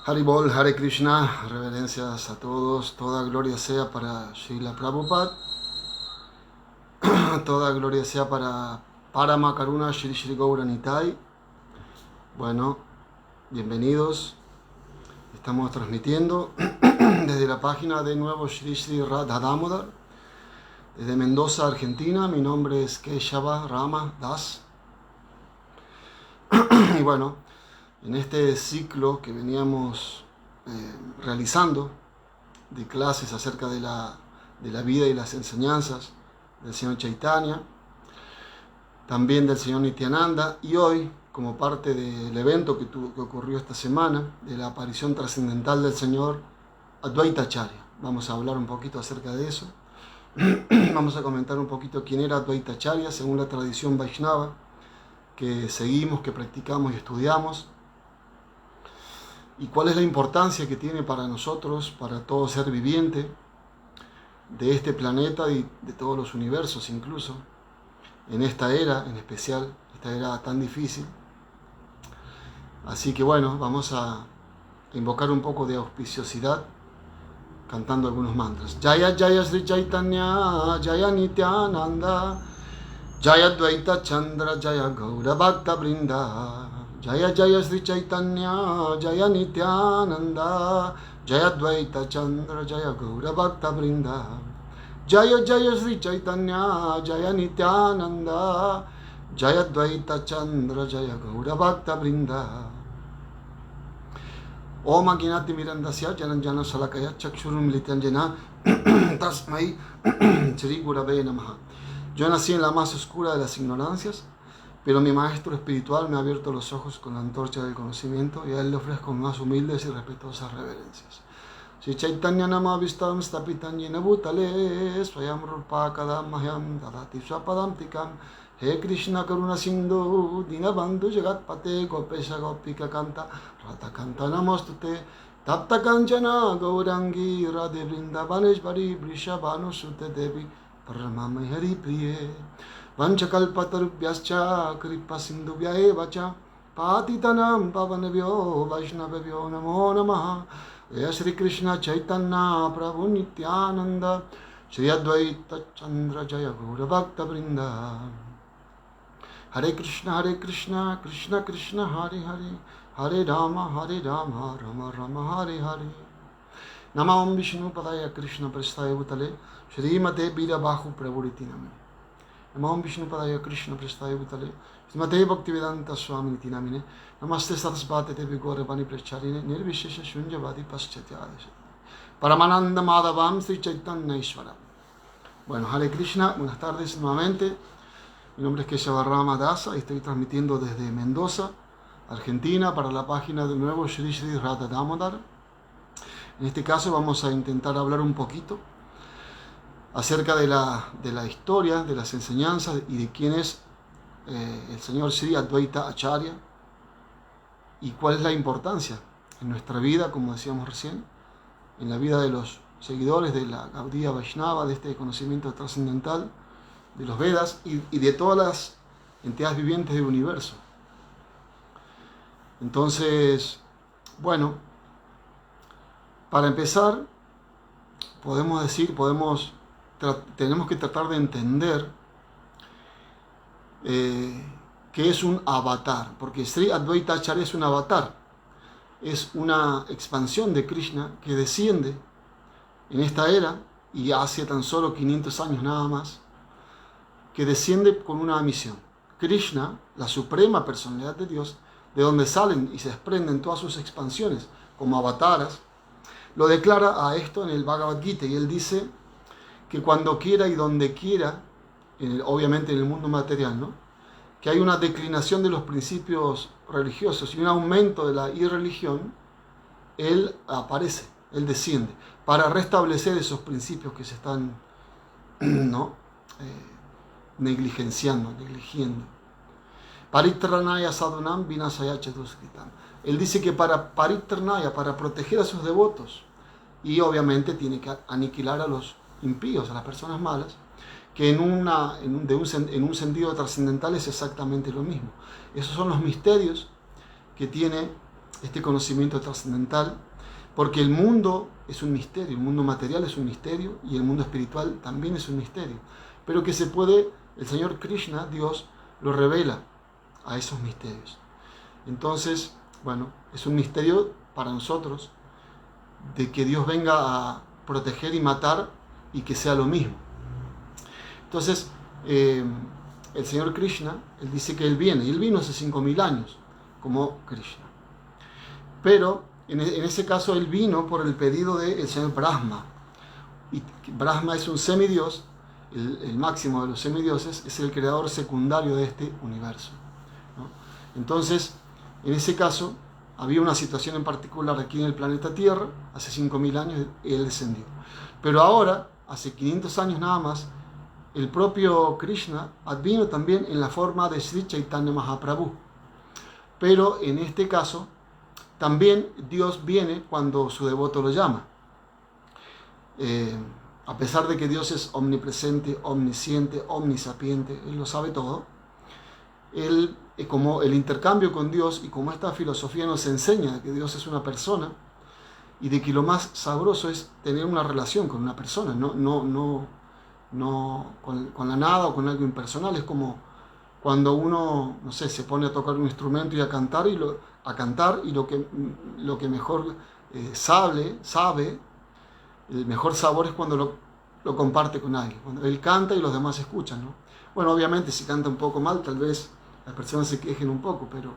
Haribol, Hare Krishna, reverencias a todos, toda gloria sea para Srila Prabhupada, toda gloria sea para Parama Karuna Shri Shri Gaura Nitai. Bueno, bienvenidos, estamos transmitiendo desde la página de nuevo Shri Shri Radha Damodar, desde Mendoza, Argentina. Mi nombre es Keshava Rama Das. Y bueno, en este ciclo que veníamos realizando de clases acerca de la vida y las enseñanzas del Señor Chaitanya, también del Señor Nityananda, y hoy, como parte del evento que ocurrió esta semana, de la aparición trascendental del Señor Advaita Acharya, vamos a hablar un poquito acerca de eso. Vamos a comentar un poquito quién era Advaita Acharya según la tradición Vaishnava que seguimos, que practicamos y estudiamos, y cuál es la importancia que tiene para nosotros, para todo ser viviente de este planeta y de todos los universos incluso, en esta era en especial, esta era tan difícil. Así que bueno, vamos a invocar un poco de auspiciosidad cantando algunos mantras. Jaya Jaya Sri Chaitanya, Jaya Nityananda, Jaya Dvaita Chandra, Jaya Gaura Bhakta Vrinda. Jaya Jaya Sri Chaitanya, Jaya Nityananda, Jaya Dvaita Chandra, Jaya Gaura Bhakta Vrinda. Jaya Jaya Sri Chaitanya, Jaya Nityananda, Jaya Dvaita Chandra, Jaya Gaura Bhakta Vrinda. Om Aginati Mirandasya Jananjana Salakaya Chakshurum Litanjana Tasmai Shri Gurave Namaha. Yo nací en la más oscura de las ignorancias, pero mi maestro espiritual me ha abierto los ojos con la antorcha del conocimiento, y a él le ofrezco más humildes y respetuosas reverencias. Shri Chaitanya Nama Vistam Stapitan Yena Bhutale Swayam Rupa Kadam Mahyam Dadati Swapadam Tikam. He Krishna Karuna Sindhu Dinabandhu Jagatpate Gopesha Gopika Kanta Radha Kanta Namostute Tapta Kanchana Gaurangi Radhe Vrindavaneshvari Vrishabhanu Sute Devi Paramami Hari Priye Vanchakalpatarubhyascha Kripa Sindhubhya Evacha Patitanam Pavanabhyo Vaishnavabhyo Namo Namaha. Jaya Shri Krishna Chaitanya Prabhu Nityananda Shri Advaita Chandra Jaya Gaura Bhakta Vrinda. Hare Krishna Krishna Krishna Hare Hare Hare Rama Rama Rama Hare Hare. Namam Vishnu Padaya Krishna Prestaya Bhutale Shrimate Virabahu Prabhuriti Namine. Namam Vishnu Padaya Krishna Prestaya Bhutale Shrimate Bhaktivedanta Swami Namine. Namaste Sarasvate Devi Gaurabani Pracharine Nirvishesha Shunjavadi Paschatyadesh Paramananda Madhavam Sri Chaitanya Ishvara. Bueno, Hare Krishna, buenas tardes nuevamente. Mi nombre es Keshava Rama Dasa y estoy transmitiendo desde Mendoza, Argentina, para la página de nuevo Shri Shri Radha Damodar. En este caso vamos a intentar hablar un poquito acerca de la historia, de las enseñanzas y de quién es el señor Sri Advaita Acharya y cuál es la importancia en nuestra vida, como decíamos recién, en la vida de los seguidores de la Gaudiya Vaishnava, de este conocimiento trascendental de los Vedas y de todas las entidades vivientes del universo. Entonces, bueno, para empezar, tenemos que tratar de entender qué es un avatar, porque Sri Advaita Acharya es un avatar, es una expansión de Krishna que desciende en esta era y hace tan solo 500 años nada más, que desciende con una misión. Krishna, la suprema personalidad de Dios, de donde salen y se desprenden todas sus expansiones como avataras, lo declara a esto en el Bhagavad Gita, y él dice que cuando quiera y donde quiera, obviamente en el mundo material, ¿no?, que hay una declinación de los principios religiosos y un aumento de la irreligión, él aparece, él desciende, para restablecer esos principios que se están negligiendo. Paritranaya sadhunam vinasaya chatusritam. Él dice que para paritranaya, para proteger a sus devotos, y obviamente tiene que aniquilar a los impíos, a las personas malas, que en un sentido trascendental es exactamente lo mismo. Esos son los misterios que tiene este conocimiento trascendental, porque el mundo es un misterio, el mundo material es un misterio y el mundo espiritual también es un misterio, pero que el Señor Krishna, Dios, lo revela a esos misterios. Entonces, bueno, es un misterio para nosotros de que Dios venga a proteger y matar y que sea lo mismo. Entonces, el Señor Krishna, Él dice que Él viene, y Él vino hace 5.000 años como Krishna. Pero en ese caso Él vino por el pedido del Señor Brahma. Y Brahma es un semidios, el máximo de los semidioses, es el creador secundario de este universo, ¿no? Entonces, en ese caso, había una situación en particular aquí en el planeta Tierra, hace 5.000 años Él descendió. Pero ahora, hace 500 años nada más, el propio Krishna vino también en la forma de Sri Chaitanya Mahaprabhu. Pero en este caso, también Dios viene cuando su devoto lo llama. A pesar de que Dios es omnipresente, omnisciente, omnisapiente, Él lo sabe todo, como el intercambio con Dios y como esta filosofía nos enseña que Dios es una persona y de que lo más sabroso es tener una relación con una persona, no con la nada o con algo impersonal. Es como cuando uno, no sé, se pone a tocar un instrumento y a cantar y lo que mejor sabe, el mejor sabor es cuando lo comparte con alguien, cuando él canta y los demás escuchan, ¿no? Bueno, obviamente si canta un poco mal, tal vez las personas se quejen un poco, pero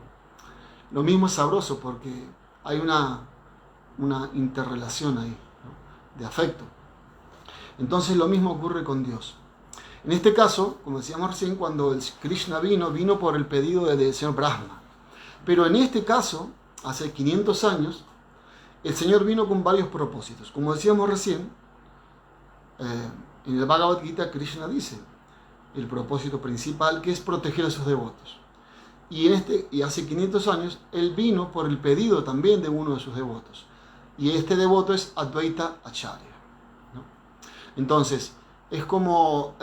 lo mismo es sabroso porque hay una interrelación ahí, ¿no?, de afecto. Entonces lo mismo ocurre con Dios. En este caso, como decíamos recién, cuando el Krishna vino por el pedido del señor Brahma. Pero en este caso, hace 500 años, el Señor vino con varios propósitos. Como decíamos recién, en el Bhagavad Gita Krishna dice el propósito principal, que es proteger a sus devotos. Y hace 500 años, Él vino por el pedido también de uno de sus devotos. Y este devoto es Advaita Acharya, ¿no? Entonces, es como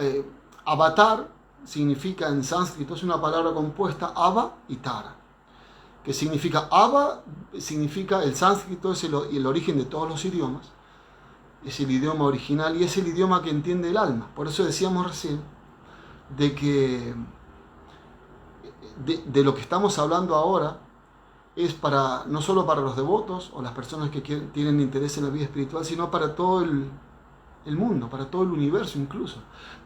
avatar, significa en sánscrito, es una palabra compuesta, ava y tara. Que significa, ava significa, el sánscrito es el origen de todos los idiomas, es el idioma original y es el idioma que entiende el alma. Por eso decíamos recién de que de lo que estamos hablando ahora es no solo para los devotos o las personas que tienen interés en la vida espiritual, sino para todo el mundo, para todo el universo incluso.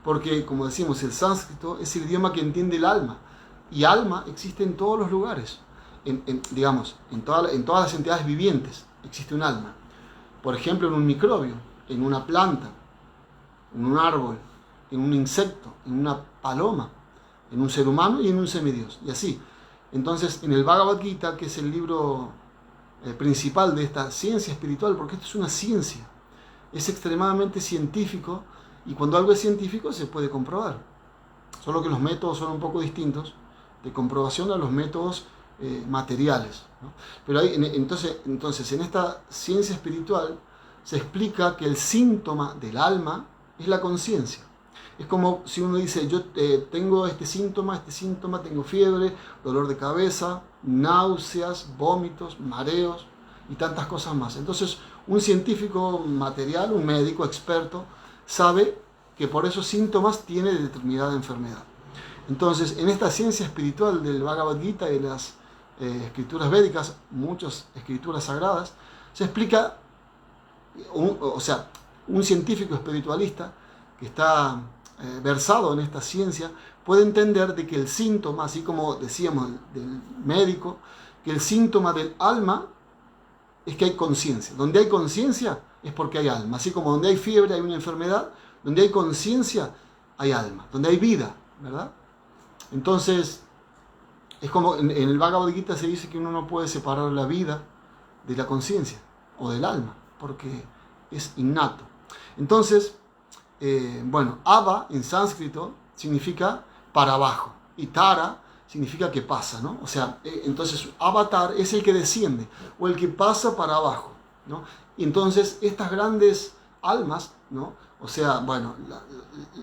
Porque, como decimos, el sánscrito es el idioma que entiende el alma. Y alma existe en todos los lugares. En todas las entidades vivientes existe un alma. Por ejemplo, en un microbio, en una planta, en un árbol, en un insecto, en una paloma, en un ser humano y en un semidios. Y así. Entonces, en el Bhagavad Gita, que es el libro principal de esta ciencia espiritual, porque esto es una ciencia, es extremadamente científico, y cuando algo es científico se puede comprobar. Solo que los métodos son un poco distintos de comprobación a los métodos materiales, ¿no? Pero entonces en esta ciencia espiritual se explica que el síntoma del alma es la conciencia. Es como si uno dice, yo tengo este síntoma, tengo fiebre, dolor de cabeza, náuseas, vómitos, mareos y tantas cosas más. Entonces, un científico material, un médico experto, sabe que por esos síntomas tiene determinada enfermedad. Entonces, en esta ciencia espiritual del Bhagavad Gita y de las escrituras védicas, muchas escrituras sagradas, se explica, un científico espiritualista que está versado en esta ciencia puede entender de que el síntoma, así como decíamos del médico, que el síntoma del alma es que hay conciencia. Donde hay conciencia es porque hay alma. Así como donde hay fiebre hay una enfermedad, donde hay conciencia hay alma, donde hay vida, ¿verdad? Entonces, es como en el Bhagavad Gita se dice que uno no puede separar la vida de la conciencia o del alma, porque es innato. Entonces, Ava en sánscrito significa para abajo y Tara significa que pasa, ¿no? O sea, entonces avatar es el que desciende o el que pasa para abajo, ¿no? Y entonces estas grandes almas, ¿no?, o sea, bueno,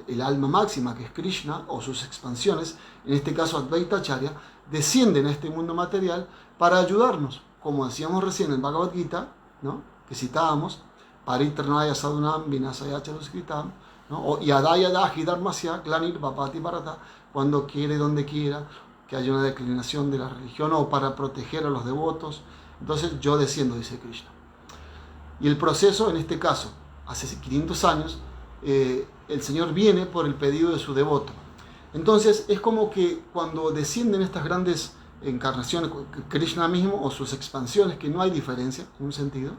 el alma máxima que es Krishna o sus expansiones, en este caso Advaita Acharya, descienden a este mundo material para ayudarnos, como decíamos recién en Bhagavad Gita, ¿no? Que citábamos, Paritranaya Sadhunam Vinasaya Charuskritam, ¿no? O Yadaya Dahi Dharmasya Glanir Vapati Bharata, cuando quiere, donde quiera, que haya una declinación de la religión o para proteger a los devotos. Entonces yo desciendo, dice Krishna. Y el proceso, en este caso, hace 500 años, el Señor viene por el pedido de su devoto. Entonces es como que cuando descienden estas grandes encarnaciones, Krishna mismo o sus expansiones, que no hay diferencia en un sentido,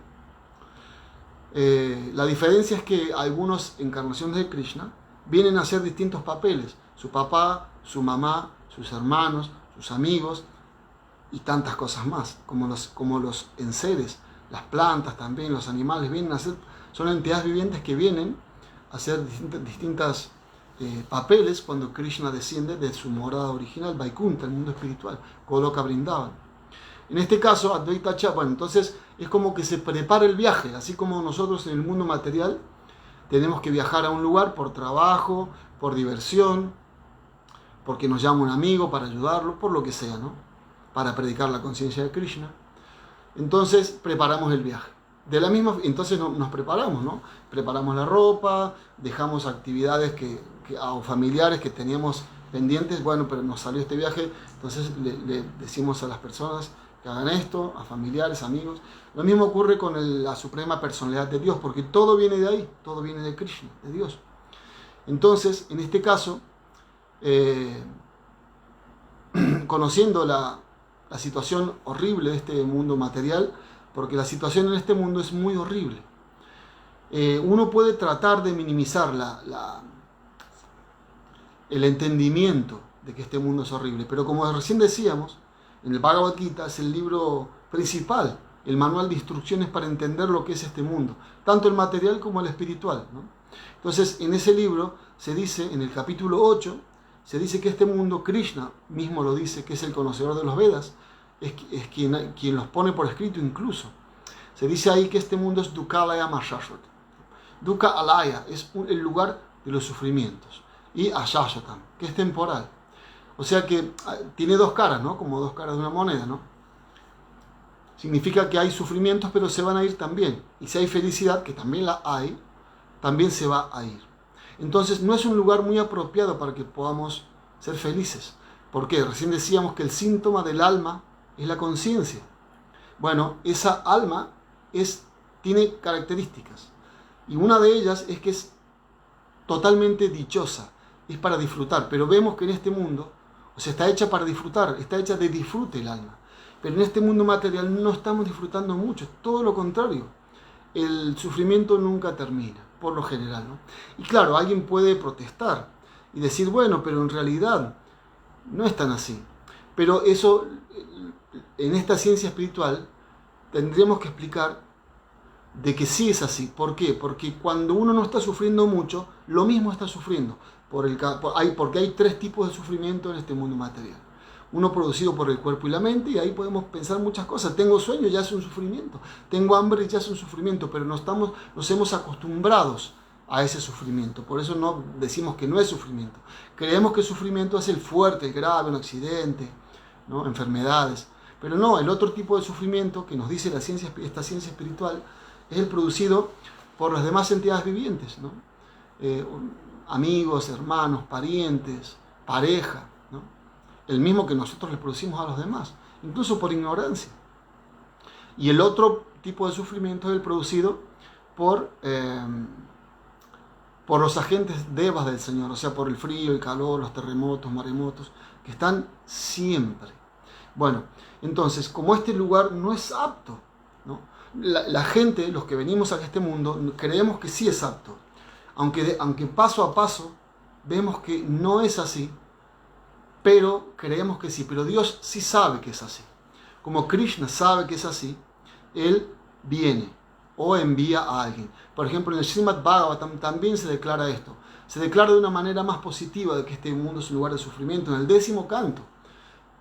la diferencia es que algunas encarnaciones de Krishna vienen a hacer distintos papeles: su papá, su mamá, sus hermanos, sus amigos y tantas cosas más, como los enseres, las plantas también, los animales vienen a ser, son entidades vivientes que vienen a hacer distintas papeles cuando Krishna desciende de su morada original, Vaikuntha, el mundo espiritual, Goloka Vrindavan. En este caso, Advaita Acharya, bueno, entonces es como que se prepara el viaje, así como nosotros en el mundo material tenemos que viajar a un lugar por trabajo, por diversión, porque nos llama un amigo para ayudarlo, por lo que sea, ¿no? Para predicar la conciencia de Krishna. Entonces preparamos el viaje. Entonces nos preparamos, ¿no? Preparamos la ropa, dejamos actividades o familiares que teníamos pendientes. Bueno, pero nos salió este viaje, entonces le decimos a las personas que hagan esto, a familiares, amigos. Lo mismo ocurre con la suprema personalidad de Dios, porque todo viene de ahí, todo viene de Krishna, de Dios. Entonces, en este caso, conociendo la situación horrible de este mundo material, porque la situación en este mundo es muy horrible. Uno puede tratar de minimizar el entendimiento de que este mundo es horrible, pero como recién decíamos, en el Bhagavad Gita es el libro principal, el manual de instrucciones para entender lo que es este mundo, tanto el material como el espiritual, ¿no? Entonces, en ese libro se dice, en el capítulo 8, se dice que este mundo, Krishna mismo lo dice, que es el conocedor de los Vedas, es quien los pone por escrito incluso. Se dice ahí que este mundo es Dukhalaya Mashashvat. Dukha Alaya es el lugar de los sufrimientos. Y Ashashvatam, que es temporal. O sea que tiene dos caras, ¿no? Como dos caras de una moneda, ¿no? Significa que hay sufrimientos, pero se van a ir también. Y si hay felicidad, que también la hay, también se va a ir. Entonces no es un lugar muy apropiado para que podamos ser felices. ¿Por qué? Recién decíamos que el síntoma del alma es la conciencia. Bueno, esa alma tiene características. Y una de ellas es que es totalmente dichosa. Es para disfrutar. Pero vemos que en este mundo, o sea, está hecha para disfrutar, está hecha de disfrute el alma. Pero en este mundo material no estamos disfrutando mucho. Todo lo contrario. El sufrimiento nunca termina, por lo general, ¿no? Y claro, alguien puede protestar y decir, bueno, pero en realidad no es tan así. Pero eso, en esta ciencia espiritual, tendríamos que explicar de que sí es así. ¿Por qué? Porque cuando uno no está sufriendo mucho, lo mismo está sufriendo. Porque hay tres tipos de sufrimiento en este mundo material. Uno producido por el cuerpo y la mente, y ahí podemos pensar muchas cosas. Tengo sueño, ya es un sufrimiento. Tengo hambre, ya es un sufrimiento, pero nos hemos acostumbrados a ese sufrimiento. Por eso no decimos que no es sufrimiento. Creemos que el sufrimiento es el fuerte, el grave, un accidente, ¿no? Enfermedades. Pero no, el otro tipo de sufrimiento que nos dice esta ciencia espiritual es el producido por las demás entidades vivientes, ¿no? Amigos, hermanos, parientes, pareja, ¿no? El mismo que nosotros le producimos a los demás, incluso por ignorancia. Y el otro tipo de sufrimiento es el producido por los agentes devas del Señor, o sea, por el frío, el calor, los terremotos, maremotos, que están siempre. Bueno, entonces, como este lugar no es apto, ¿no? La gente, los que venimos a este mundo, creemos que sí es apto, aunque paso a paso vemos que no es así, pero creemos que sí. Pero Dios sí sabe que es así. Como Krishna sabe que es así, Él viene o envía a alguien. Por ejemplo, en el Srimad Bhagavatam también se declara esto. Se declara de una manera más positiva de que este mundo es un lugar de sufrimiento. En el 10º canto,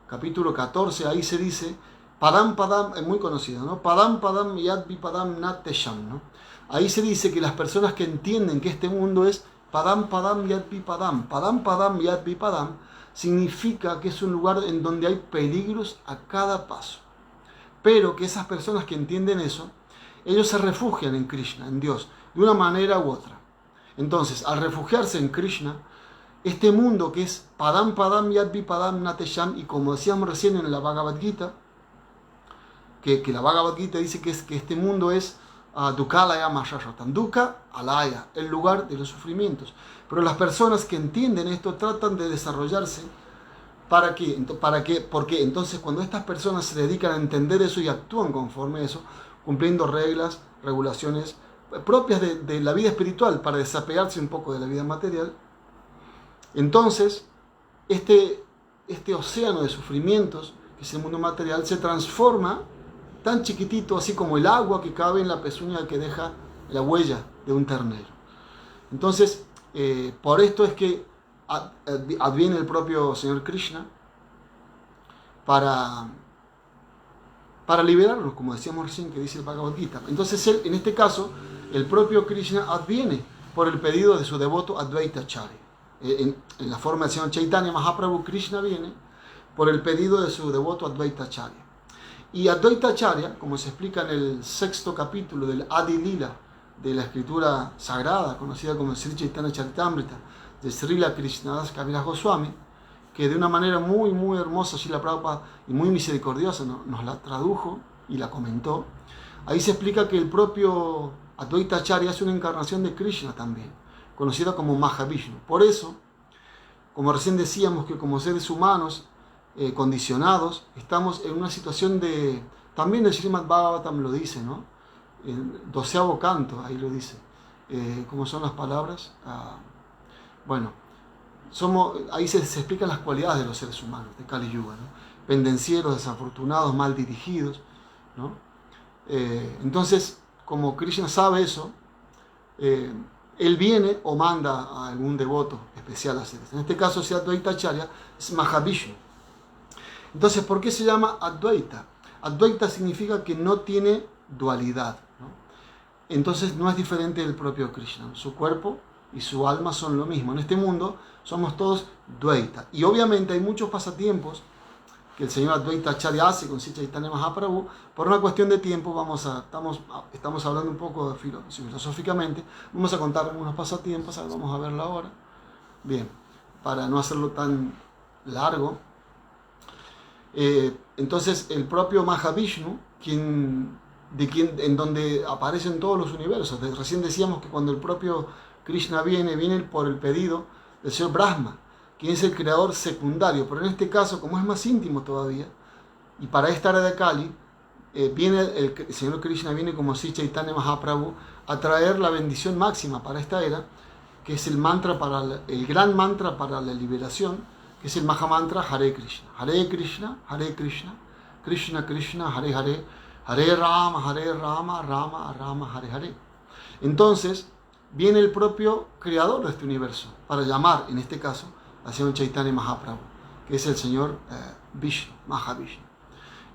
capítulo 14, ahí se dice Padam Padam es muy conocido, ¿no? Padam Padam Yad Vipadam Nat Tesham, ¿no? Ahí se dice que las personas que entienden que este mundo es Padam Padam Yad Vipadam, Padam Padam Yad Vipadam, significa que es un lugar en donde hay peligros a cada paso. Pero que esas personas que entienden eso, ellos se refugian en Krishna, en Dios, de una manera u otra. Entonces, al refugiarse en Krishna, este mundo que es Padam Padam Yad Vipadam Nat Tesham, y como decíamos recién en la Bhagavad Gita, que la Bhagavad Gita dice que este mundo es Dukalaya Mahashashatan, Duka Alaya, el lugar de los sufrimientos. Pero las personas que entienden esto tratan de desarrollarse. ¿Para qué? Porque entonces cuando estas personas se dedican a entender eso y actúan conforme a eso, cumpliendo reglas, regulaciones propias de la vida espiritual para desapegarse un poco de la vida material, entonces este océano de sufrimientos, que es el mundo material, se transforma tan chiquitito, así como el agua que cabe en la pezuña que deja la huella de un ternero. Entonces, por esto es que adviene el propio Señor Krishna para liberarnos, como decíamos recién, que dice el Bhagavad Gita. Entonces, en este caso, el propio Krishna adviene por el pedido de su devoto Advaita Acharya. En la forma del Señor Chaitanya Mahaprabhu, Krishna viene por el pedido de su devoto Advaita Acharya. Y Advaita Acharya, como se explica en el 6º capítulo del Adi Lila de la escritura sagrada, conocida como Sri Chaitanya Charitamrita, de Srila Krishnadas Kaviraj Goswami, que de una manera muy, muy hermosa, Srila Prabhupada, y muy misericordiosa, nos la tradujo y la comentó. Ahí se explica que el propio Advaita Acharya es una encarnación de Krishna también, conocida como Mahavishnu. Por eso, como recién decíamos, que como seres humanos condicionados, estamos en una situación de... También el Srimad Bhagavatam lo dice, ¿no? El 12º canto, ahí lo dice. ¿Cómo son las palabras? Bueno, ahí se explican las cualidades de los seres humanos, de Kali Yuga, ¿no? Pendencieros, desafortunados, mal dirigidos, ¿no? Entonces, como Krishna sabe eso, él viene o manda a algún devoto especial a hacer eso. En este caso, si Advaita Acharya es Mahavishnu. Entonces, ¿por qué se llama Advaita? Advaita significa que no tiene dualidad, ¿no? Entonces no es diferente del propio Krishna. Su cuerpo y su alma son lo mismo. En este mundo somos todos Dvaita. Y obviamente hay muchos pasatiempos que el señor Advaita Acharya hace con Sri Chaitanya Mahaprabhu. Por una cuestión de tiempo estamos hablando un poco filosóficamente. Vamos a contar algunos pasatiempos, vamos a verlo ahora. Bien, para no hacerlo tan largo. Entonces el propio Mahavishnu, en donde aparecen todos los universos. Recién decíamos que cuando el propio Krishna viene por el pedido del señor Brahma, quien es el creador secundario, pero en este caso, como es más íntimo todavía, y para esta era de Kali, el señor Krishna viene como Sri Chaitanya Mahaprabhu a traer la bendición máxima para esta era, que es el gran mantra para la liberación, que es el Mahamantra Hare Krishna, Krishna Krishna, Hare Hare, Hare Rama, Rama Rama, Hare Hare. Entonces, viene el propio creador de este universo para llamar, en este caso, al señor Chaitanya Mahaprabhu, que es el señor Vishnu, Mahavishnu.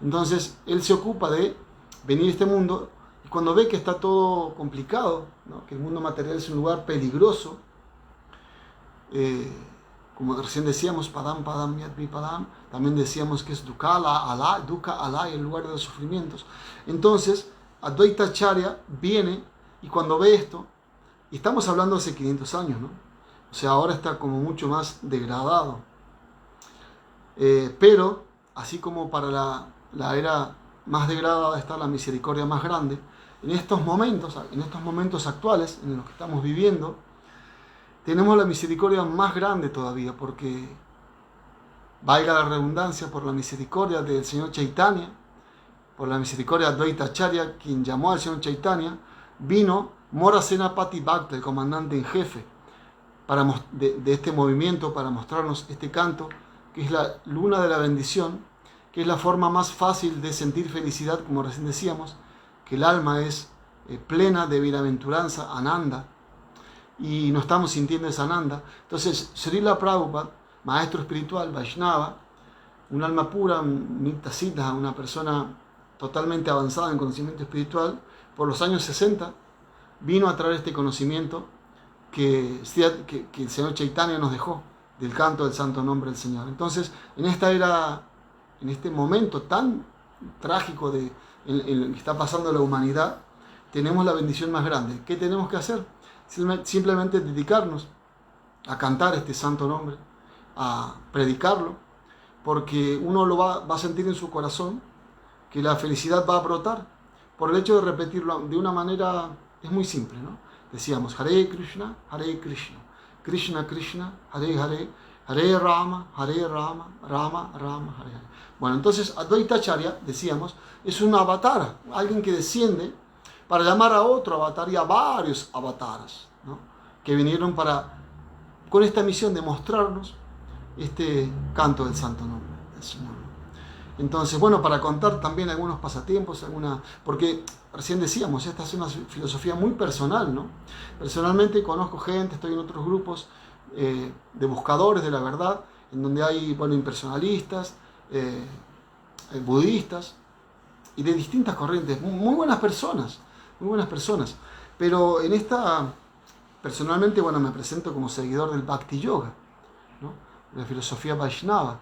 Entonces, él se ocupa de venir a este mundo y cuando ve que está todo complicado, ¿no? Que el mundo material es un lugar peligroso, como recién decíamos, Padam Padam Yad Vipadam, también decíamos que es Duka Alay, el lugar de los sufrimientos. Entonces, Advaita Acharya viene y cuando ve esto, y estamos hablando hace 500 años, ¿no? O sea, ahora está como mucho más degradado. Pero, así como para la era más degradada está la misericordia más grande, en estos momentos actuales en los que estamos viviendo, tenemos la misericordia más grande todavía, porque, valga la redundancia, por la misericordia del Señor Chaitanya, por la misericordia de Advaita Acharya, quien llamó al Señor Chaitanya, vino Mora Senapati Bhakta, el comandante en jefe de este movimiento, para mostrarnos este canto, que es la luna de la bendición, que es la forma más fácil de sentir felicidad, como recién decíamos, que el alma es plena de bienaventuranza, Ananda, y no estamos sintiendo esa Ananda. Entonces, Srila Prabhupada, maestro espiritual, Vaishnava, un alma pura, un Nitya Siddha, una persona totalmente avanzada en conocimiento espiritual, por los años 60 vino a traer este conocimiento que el Señor Chaitanya nos dejó del canto del santo nombre del Señor. Entonces, en este momento tan trágico en el que está pasando la humanidad, tenemos la bendición más grande. ¿Qué tenemos que hacer? Simplemente dedicarnos a cantar este santo nombre, a predicarlo, porque uno lo va a sentir en su corazón, que la felicidad va a brotar por el hecho de repetirlo de una manera, es muy simple, ¿no? Decíamos Hare Krishna, Krishna Krishna, Hare Hare, Hare Rama, Rama Rama, Hare Hare. Bueno, entonces Advaita Acharya, decíamos, es un avatar, alguien que desciende para llamar a otro avatar y a varios avataras, ¿no? Que vinieron con esta misión de mostrarnos este canto del santo nombre del Señor. Entonces, bueno, para contar también algunos pasatiempos, porque recién decíamos, esta es una filosofía muy personal, ¿no? Personalmente conozco gente, estoy en otros grupos de buscadores de la verdad, en donde hay, bueno, impersonalistas, budistas y de distintas corrientes, muy buenas personas, pero personalmente, bueno, me presento como seguidor del Bhakti Yoga, ¿no? La filosofía Vaishnava.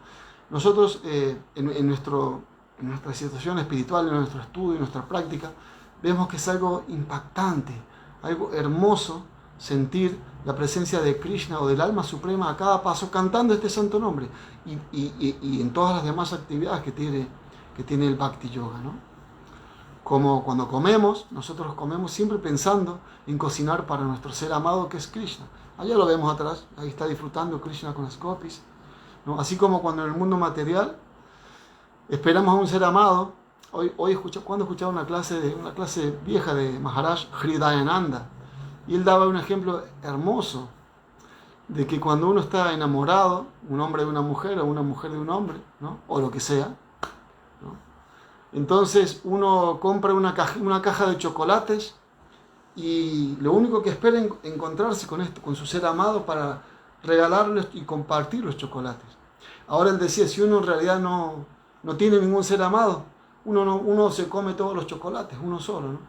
Nosotros, en nuestra situación espiritual, en nuestro estudio, en nuestra práctica, vemos que es algo impactante, algo hermoso sentir la presencia de Krishna o del alma suprema a cada paso, cantando este santo nombre y en todas las demás actividades que tiene el Bhakti Yoga, ¿no? Como cuando comemos, nosotros comemos siempre pensando en cocinar para nuestro ser amado que es Krishna. Allá lo vemos atrás, ahí está disfrutando Krishna con las gopis, ¿no? Así como cuando en el mundo material esperamos a un ser amado. Cuando escuchaba una clase vieja de Maharaj Hridayananda, y él daba un ejemplo hermoso de que cuando uno está enamorado, un hombre de una mujer o una mujer de un hombre, ¿no? O lo que sea, ¿no? Entonces uno compra una caja de chocolates y lo único que espera es encontrarse con su ser amado para regalarles y compartir los chocolates. Ahora él decía, si uno en realidad no tiene ningún ser amado, uno se come todos los chocolates, uno solo, ¿no?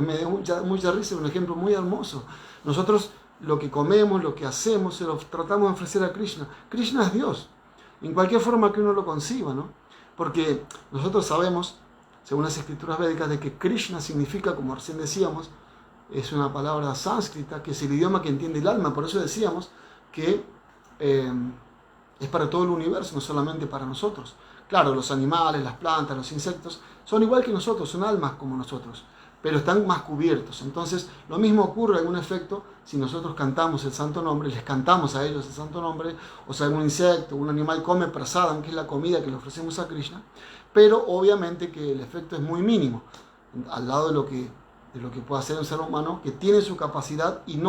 Me dio mucha risa, un ejemplo muy hermoso. Nosotros lo que comemos, lo que hacemos, se lo tratamos de ofrecer a Krishna. Krishna es Dios, en cualquier forma que uno lo conciba, ¿no? Porque nosotros sabemos, según las escrituras védicas, de que Krishna significa, como recién decíamos, es una palabra sánscrita, que es el idioma que entiende el alma. Por eso decíamos que es para todo el universo, no solamente para nosotros. Claro, los animales, las plantas, los insectos son igual que nosotros, son almas como nosotros, pero están más cubiertos. Entonces, lo mismo ocurre en un efecto si nosotros cantamos el santo nombre, les cantamos a ellos el santo nombre, o sea, algún insecto, un animal come prasadam, que es la comida que le ofrecemos a Krishna, pero obviamente que el efecto es muy mínimo, al lado de lo que puede hacer un ser humano que tiene su capacidad y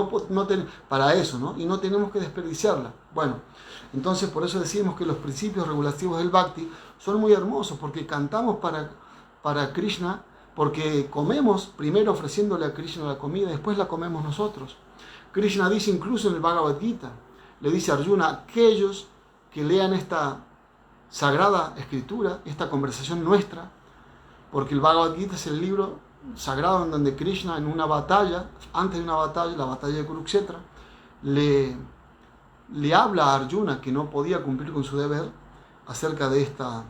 para eso, ¿no? Y no tenemos que desperdiciarla. Bueno, entonces por eso decimos que los principios regulativos del Bhakti son muy hermosos, porque cantamos para Krishna, porque comemos primero ofreciéndole a Krishna la comida, después la comemos nosotros. Krishna dice incluso en el Bhagavad Gita, le dice a Arjuna, aquellos que lean esta sagrada escritura, esta conversación nuestra, porque el Bhagavad Gita es el libro sagrado en donde Krishna, en una batalla, antes de una batalla, la batalla de Kurukshetra, le habla a Arjuna, que no podía cumplir con su deber, acerca de esta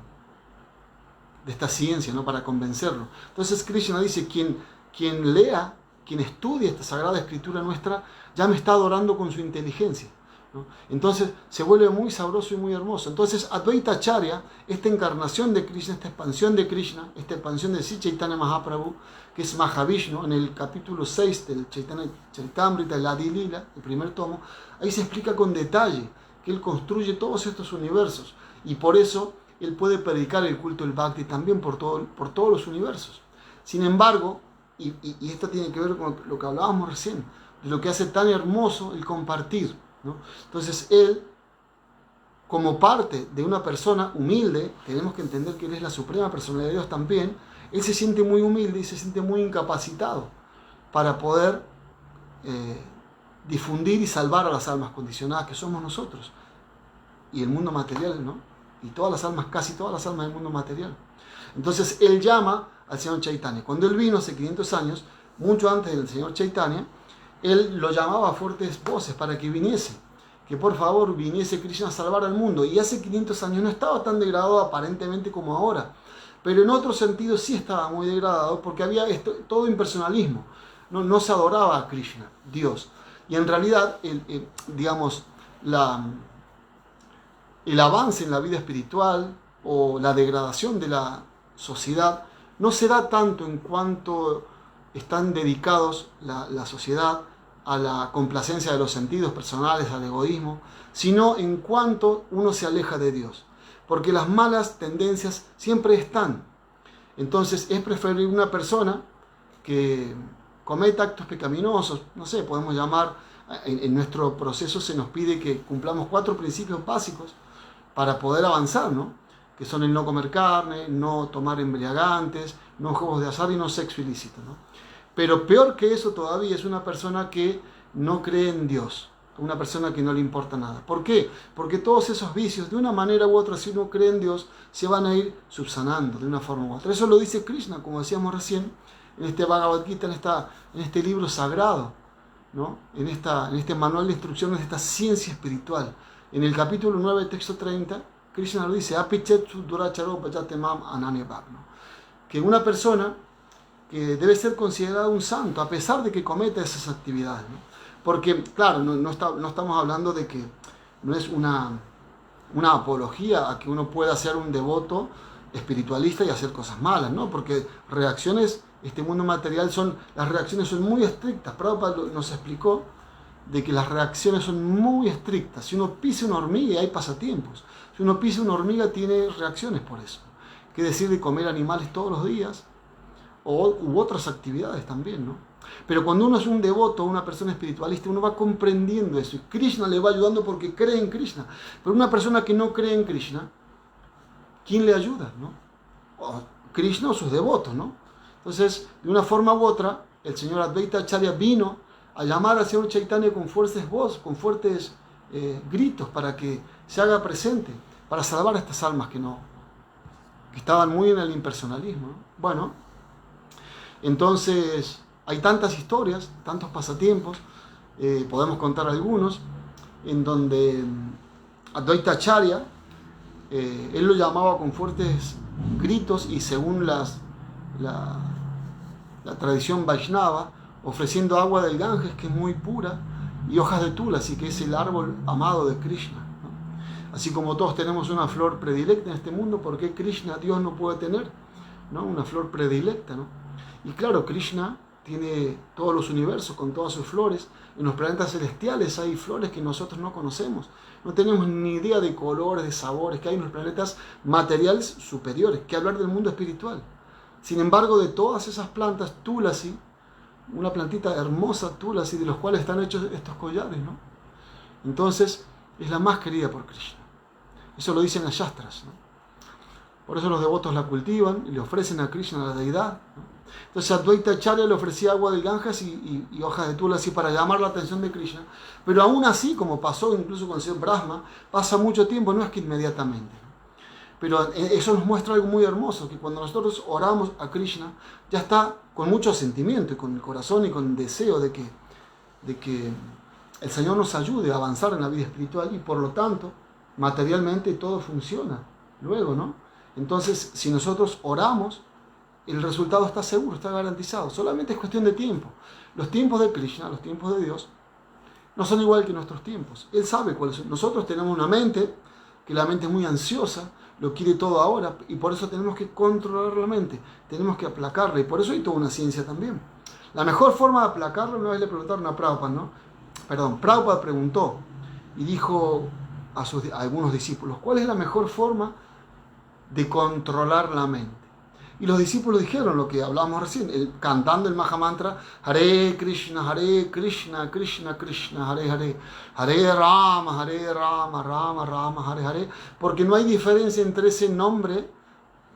ciencia, ¿no? Para convencerlo. Entonces Krishna dice, quien lea, quien estudie esta sagrada escritura nuestra, ya me está adorando con su inteligencia, ¿no? Entonces se vuelve muy sabroso y muy hermoso. Entonces Advaita Acharya, esta encarnación de Krishna, esta expansión de Krishna, esta expansión de Sri Chaitanya Mahaprabhu, que es Mahavishnu, en el capítulo 6 del Chaitanya Charitamrita, el Adi Lila, el primer tomo, ahí se explica con detalle que él construye todos estos universos, y por eso él puede predicar el culto del Bhakti también por todos los universos. Sin embargo, y esto tiene que ver con lo que hablábamos recién, de lo que hace tan hermoso el compartir, ¿no? Entonces él, como parte de una persona humilde, tenemos que entender que él es la suprema personalidad de Dios también, él se siente muy humilde y se siente muy incapacitado para poder difundir y salvar a las almas condicionadas que somos nosotros y el mundo material, ¿no? y todas las almas, casi todas las almas del mundo material. Entonces él llama al Señor Chaitanya. Cuando él vino hace 500 años, mucho antes del Señor Chaitanya, él lo llamaba a fuertes voces para que viniese, que por favor viniese Krishna a salvar al mundo. Y hace 500 años no estaba tan degradado aparentemente como ahora, pero en otro sentido sí estaba muy degradado, porque había todo impersonalismo. No se adoraba a Krishna, Dios. Y en realidad, digamos, el avance en la vida espiritual o la degradación de la sociedad no se da tanto en cuanto están dedicados la sociedad a la complacencia de los sentidos personales, al egoísmo, sino en cuanto uno se aleja de Dios. Porque las malas tendencias siempre están. Entonces es preferible una persona que cometa actos pecaminosos, no sé, podemos llamar, en nuestro proceso se nos pide que cumplamos 4 principios básicos para poder avanzar, ¿no? Que son el no comer carne, no tomar embriagantes, no juegos de azar y no sexo ilícito, ¿no? Pero peor que eso todavía es una persona que no cree en Dios, una persona que no le importa nada. ¿Por qué? Porque todos esos vicios, de una manera u otra, si uno cree en Dios, se van a ir subsanando de una forma u otra. Eso lo dice Krishna, como decíamos recién, en este Bhagavad Gita, en este libro sagrado, ¿no? En este manual de instrucciones de esta ciencia espiritual. En el capítulo 9, texto 30, Krishna lo dice, que una persona que debe ser considerada un santo, a pesar de que cometa esas actividades, ¿no? Porque, claro, no estamos hablando de que no es una apología a que uno pueda ser un devoto espiritualista y hacer cosas malas, ¿no? Porque reacciones, este mundo material, las reacciones son muy estrictas. Prabhupada nos explicó de que las reacciones son muy estrictas. Si uno pisa una hormiga, hay pasatiempos. Si uno pisa una hormiga, tiene reacciones por eso. ¿Qué decir de comer animales todos los días? U otras actividades también, ¿no? Pero cuando uno es un devoto, una persona espiritualista, uno va comprendiendo eso. Y Krishna le va ayudando porque cree en Krishna. Pero una persona que no cree en Krishna, ¿quién le ayuda, no? Krishna o sus devotos, ¿no? Entonces, de una forma u otra, el señor Advaita Acharya vino a llamar al señor Chaitanya con fuertes voces, con fuertes gritos, para que se haga presente, para salvar a estas almas que estaban muy en el impersonalismo, ¿no? Bueno, entonces hay tantas historias, tantos pasatiempos, podemos contar algunos, en donde Advaita Acharya, él lo llamaba con fuertes gritos y según la tradición Vaishnava, ofreciendo agua del Ganges, que es muy pura, y hojas de tulasi, que es el árbol amado de Krishna, ¿no? Así como todos tenemos una flor predilecta en este mundo, ¿por qué Krishna, Dios, no puede tener, ¿no? Una flor predilecta, ¿no? Y claro, Krishna tiene todos los universos con todas sus flores. En los planetas celestiales hay flores que nosotros no conocemos. No tenemos ni idea de colores, de sabores que hay en los planetas materiales superiores. ¿Qué hablar del mundo espiritual? Sin embargo, de todas esas plantas, tulasi, una plantita hermosa, tulasi, de los cuales están hechos estos collares, ¿no? Entonces, es la más querida por Krishna. Eso lo dicen las Shastras, ¿no? Por eso los devotos la cultivan y le ofrecen a Krishna, a la deidad, ¿no? Entonces Advaita Acharya le ofrecía agua del Ganges y hojas de tulasi para llamar la atención de Krishna. Pero aún así, como pasó incluso con el señor Brahma, pasa mucho tiempo, no es que inmediatamente, ¿no? Pero eso nos muestra algo muy hermoso, que cuando nosotros oramos a Krishna, ya está con mucho sentimiento y con el corazón y con el deseo de que el Señor nos ayude a avanzar en la vida espiritual y por lo tanto, materialmente todo funciona luego, ¿no? Entonces, si nosotros oramos, el resultado está seguro, está garantizado. Solamente es cuestión de tiempo. Los tiempos de Krishna, los tiempos de Dios, no son igual que nuestros tiempos. Él sabe cuáles son. Nosotros tenemos una mente, que la mente es muy ansiosa, lo quiere todo ahora, y por eso tenemos que controlar la mente, tenemos que aplacarla, y por eso hay toda una ciencia también. La mejor forma de aplacarla, una vez le preguntaron a Prabhupada, ¿no? Prabhupada preguntó, y dijo a algunos discípulos, ¿cuál es la mejor forma de controlar la mente? Y los discípulos dijeron lo que hablábamos recién, cantando el Mahamantra, Hare Krishna, Krishna Krishna, Hare Hare, Hare Rama, Rama Rama, Hare Hare, porque no hay diferencia entre ese nombre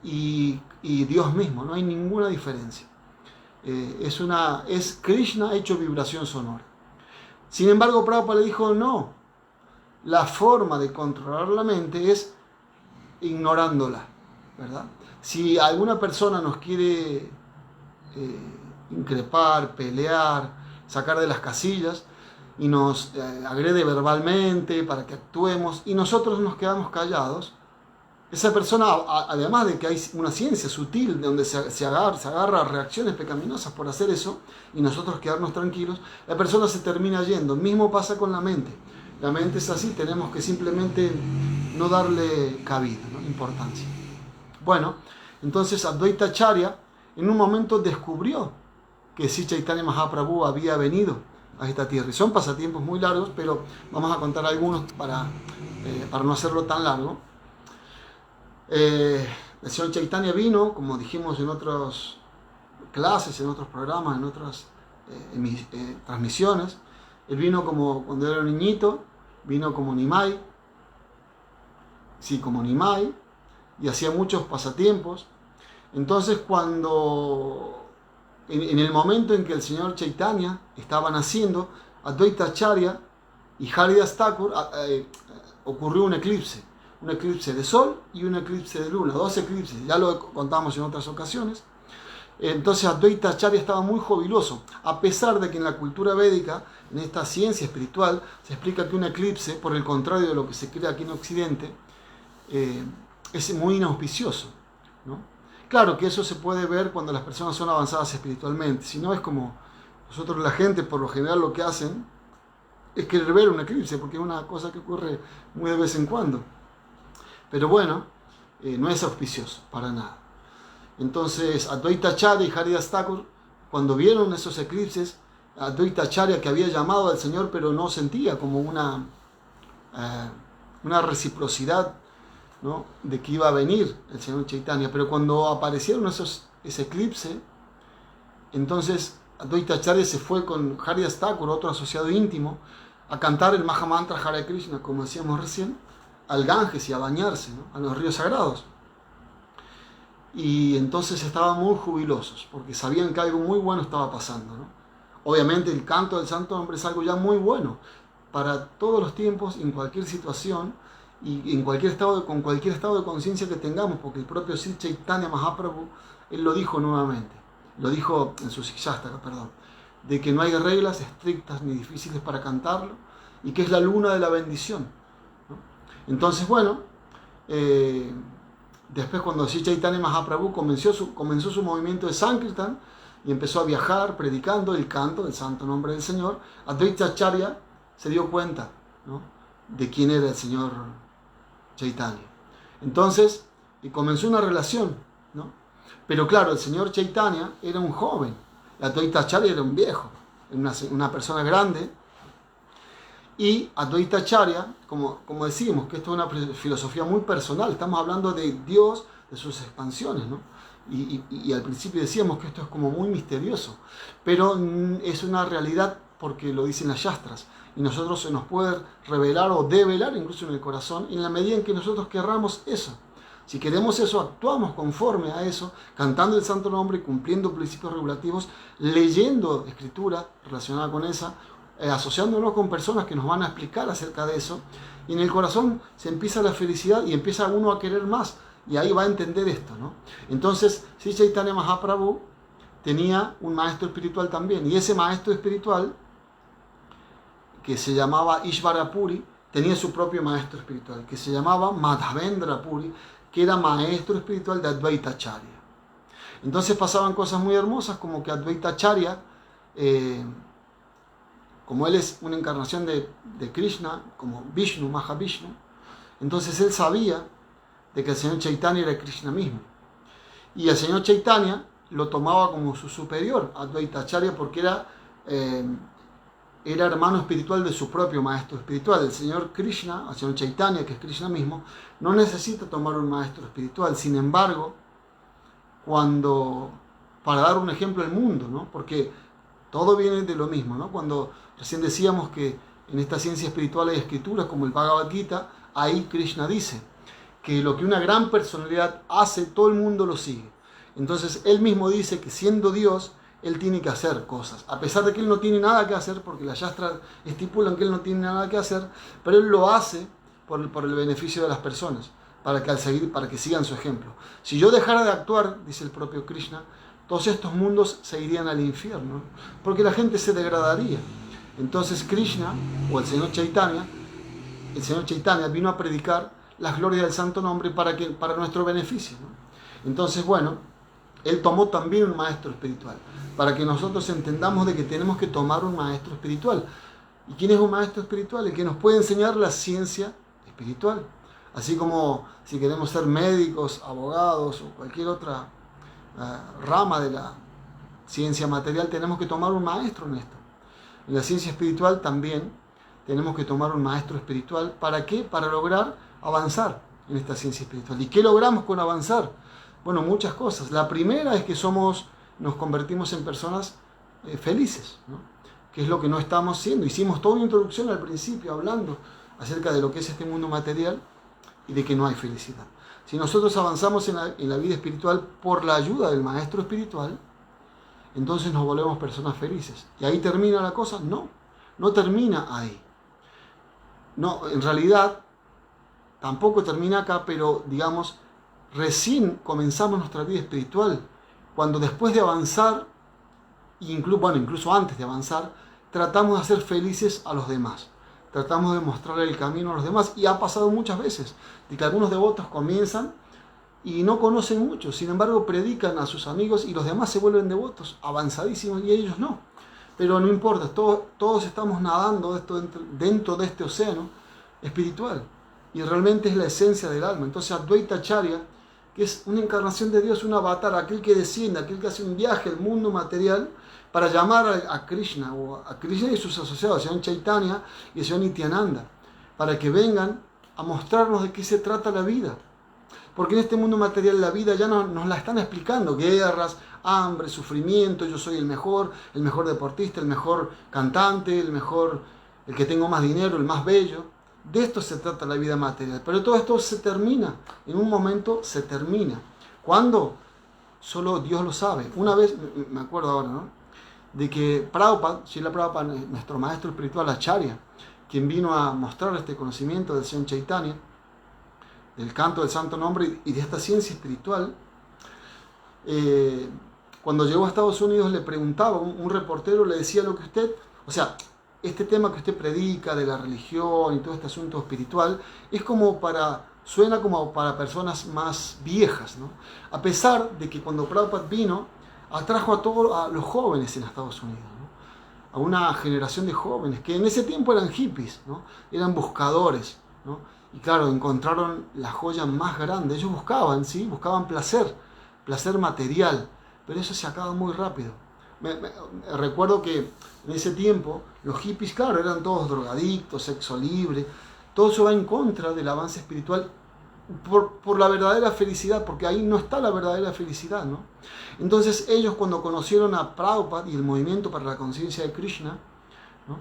y Dios mismo, no hay ninguna diferencia. Es Krishna hecho vibración sonora. Sin embargo, Prabhupada le dijo, no, la forma de controlar la mente es ignorándola, ¿verdad? Si alguna persona nos quiere increpar, pelear, sacar de las casillas y nos agrede verbalmente para que actuemos y nosotros nos quedamos callados, esa persona, además de que hay una ciencia sutil de donde se agarra a reacciones pecaminosas por hacer eso y nosotros quedarnos tranquilos, la persona se termina yendo. Mismo pasa con la mente. La mente es así, tenemos que simplemente no darle cabida, ¿no? Importancia. Bueno, entonces Advaita Acharya en un momento descubrió que Sri Chaitanya Mahaprabhu había venido a esta tierra. Y son pasatiempos muy largos, pero vamos a contar algunos para no hacerlo tan largo. El señor Chaitanya vino, como dijimos en otras clases, en otros programas, en otras transmisiones. Él vino como cuando era un niñito, vino como Nimai, y hacía muchos pasatiempos. Entonces, en el momento en que el señor Chaitanya estaba naciendo, Advaita Acharya y Haridas Thakur ocurrió un eclipse de sol y un eclipse de luna, 2 eclipses, ya lo contamos en otras ocasiones. Entonces Advaita Acharya estaba muy jubiloso, a pesar de que en la cultura védica, en esta ciencia espiritual, se explica que un eclipse, por el contrario de lo que se cree aquí en Occidente, es muy inauspicioso, ¿no? Claro que eso se puede ver cuando las personas son avanzadas espiritualmente, si no es como nosotros, la gente por lo general lo que hacen es querer ver un eclipse, porque es una cosa que ocurre muy de vez en cuando. Pero bueno, no es auspicioso, para nada. Entonces, Advaita Acharya y Haridas Thakur, cuando vieron esos eclipses, Advaita Acharya, que había llamado al Señor, pero no sentía como una reciprocidad, ¿no?, de que iba a venir el Señor Chaitanya. Pero cuando aparecieron ese eclipse, entonces Advaita Acharya se fue con Haridas Thakur, otro asociado íntimo, a cantar el Mahamantra Hare Krishna, como decíamos recién, al Ganges y a bañarse, ¿no?, a los ríos sagrados. Y entonces estaban muy jubilosos, porque sabían que algo muy bueno estaba pasando, ¿no? Obviamente el canto del Santo Nombre es algo ya muy bueno para todos los tiempos, en cualquier situación y con cualquier estado de conciencia que tengamos, porque el propio Sri Chaitanya Mahaprabhu, él lo dijo nuevamente, lo dijo en su Sikshastaka, de que no hay reglas estrictas ni difíciles para cantarlo y que es la luna de la bendición, ¿no? Entonces, bueno, después cuando Sri Chaitanya Mahaprabhu comenzó su movimiento de Sankirtan y empezó a viajar predicando el canto del santo nombre del Señor, Advaita Acharya se dio cuenta, ¿no?, de quién era el Señor Chaitanya. Entonces, y comenzó una relación, ¿no? Pero claro, el Señor Chaitanya era un joven, Advaita Acharya era un viejo, una persona grande. Y Advaita Acharya, como decimos, que esto es una filosofía muy personal, estamos hablando de Dios, de sus expansiones, ¿no? Y al principio decíamos que esto es como muy misterioso, pero es una realidad porque lo dicen las Shastras, y nosotros se nos puede revelar o develar incluso en el corazón, en la medida en que nosotros querramos eso. Si queremos eso, actuamos conforme a eso, cantando el santo nombre, cumpliendo principios regulativos, leyendo escritura relacionada con esa, asociándonos con personas que nos van a explicar acerca de eso, y en el corazón se empieza la felicidad y empieza uno a querer más, y ahí va a entender esto, ¿no? Entonces, Sri Chaitanya Mahaprabhu tenía un maestro espiritual también, y ese maestro espiritual, que se llamaba Ishvara Puri, tenía su propio maestro espiritual, que se llamaba Madhavendra Puri, que era maestro espiritual de Advaita Acharya. Entonces pasaban cosas muy hermosas, como que Advaita Acharya, como él es una encarnación de Krishna, como Vishnu, Mahavishnu, entonces él sabía de que el señor Chaitanya era Krishna mismo. Y el señor Chaitanya lo tomaba como su superior, Advaita Acharya, porque era hermano espiritual de su propio maestro espiritual. El señor Krishna, el señor Chaitanya, que es Krishna mismo, no necesita tomar un maestro espiritual. Sin embargo, para dar un ejemplo al mundo, ¿no?, porque todo viene de lo mismo, ¿no? Cuando recién decíamos que en esta ciencia espiritual hay escrituras como el Bhagavad Gita, ahí Krishna dice que lo que una gran personalidad hace, todo el mundo lo sigue. Entonces él mismo dice que siendo Dios, él tiene que hacer cosas, a pesar de que él no tiene nada que hacer, porque las Shastras estipulan que él no tiene nada que hacer, pero él lo hace por el beneficio de las personas, para que sigan su ejemplo. Si yo dejara de actuar, dice el propio Krishna, todos estos mundos se irían al infierno, porque la gente se degradaría. Entonces Krishna, o el Señor Chaitanya vino a predicar las glorias del santo nombre para nuestro beneficio, ¿no? Entonces, bueno, Él tomó también un maestro espiritual, para que nosotros entendamos de que tenemos que tomar un maestro espiritual. ¿Y quién es un maestro espiritual? El que nos puede enseñar la ciencia espiritual. Así como si queremos ser médicos, abogados o cualquier otra rama de la ciencia material, tenemos que tomar un maestro en esto. En la ciencia espiritual también tenemos que tomar un maestro espiritual. ¿Para qué? Para lograr avanzar en esta ciencia espiritual. ¿Y qué logramos con avanzar? Bueno, muchas cosas. La primera es que nos convertimos en personas felices, ¿no? Que es lo que no estamos siendo. Hicimos toda una introducción al principio hablando acerca de lo que es este mundo material y de que no hay felicidad. Si nosotros avanzamos en la vida espiritual por la ayuda del maestro espiritual, entonces nos volvemos personas felices. ¿Y ahí termina la cosa? No, no termina ahí. No, en realidad tampoco termina acá, pero digamos, recién comenzamos nuestra vida espiritual, cuando después de avanzar, incluso antes de avanzar, tratamos de hacer felices a los demás. Tratamos de mostrarle el camino a los demás, y ha pasado muchas veces de que algunos devotos comienzan y no conocen mucho, sin embargo predican a sus amigos y los demás se vuelven devotos avanzadísimos y ellos no. Pero no importa, todos estamos nadando dentro de este océano espiritual, y realmente es la esencia del alma. Entonces Advaita Acharya, que es una encarnación de Dios, un avatar, aquel que desciende, aquel que hace un viaje al mundo material para llamar a Krishna, o a Krishna y sus asociados, el Señor Chaitanya y el Señor Nityananda, para que vengan a mostrarnos de qué se trata la vida. Porque en este mundo material la vida ya nos la están explicando: guerras, hambre, sufrimiento, yo soy el mejor deportista, el mejor cantante, el que tengo más dinero, el más bello. De esto se trata la vida material. Pero todo esto se termina, en un momento se termina. ¿Cuándo? Solo Dios lo sabe. Una vez, me acuerdo ahora, ¿no?, de que Srila Prabhupada, nuestro maestro espiritual Acharya, quien vino a mostrar este conocimiento del Señor Chaitanya, del canto del santo nombre y de esta ciencia espiritual, cuando llegó a Estados Unidos le preguntaba, un reportero le decía lo que usted, o sea, este tema que usted predica de la religión y todo este asunto espiritual, suena como para personas más viejas, ¿no? A pesar de que cuando Prabhupada vino, atrajo a los jóvenes en Estados Unidos, ¿no?, a una generación de jóvenes que en ese tiempo eran hippies, ¿no?, eran buscadores, ¿no? Y claro, encontraron la joya más grande. Ellos buscaban placer material, pero eso se acaba muy rápido. Recuerdo que en ese tiempo los hippies, claro, eran todos drogadictos, sexo libre. Todo eso va en contra del avance espiritual por la verdadera felicidad, porque ahí no está la verdadera felicidad, ¿no? Entonces ellos, cuando conocieron a Prabhupada y el movimiento para la conciencia de Krishna, ¿no?,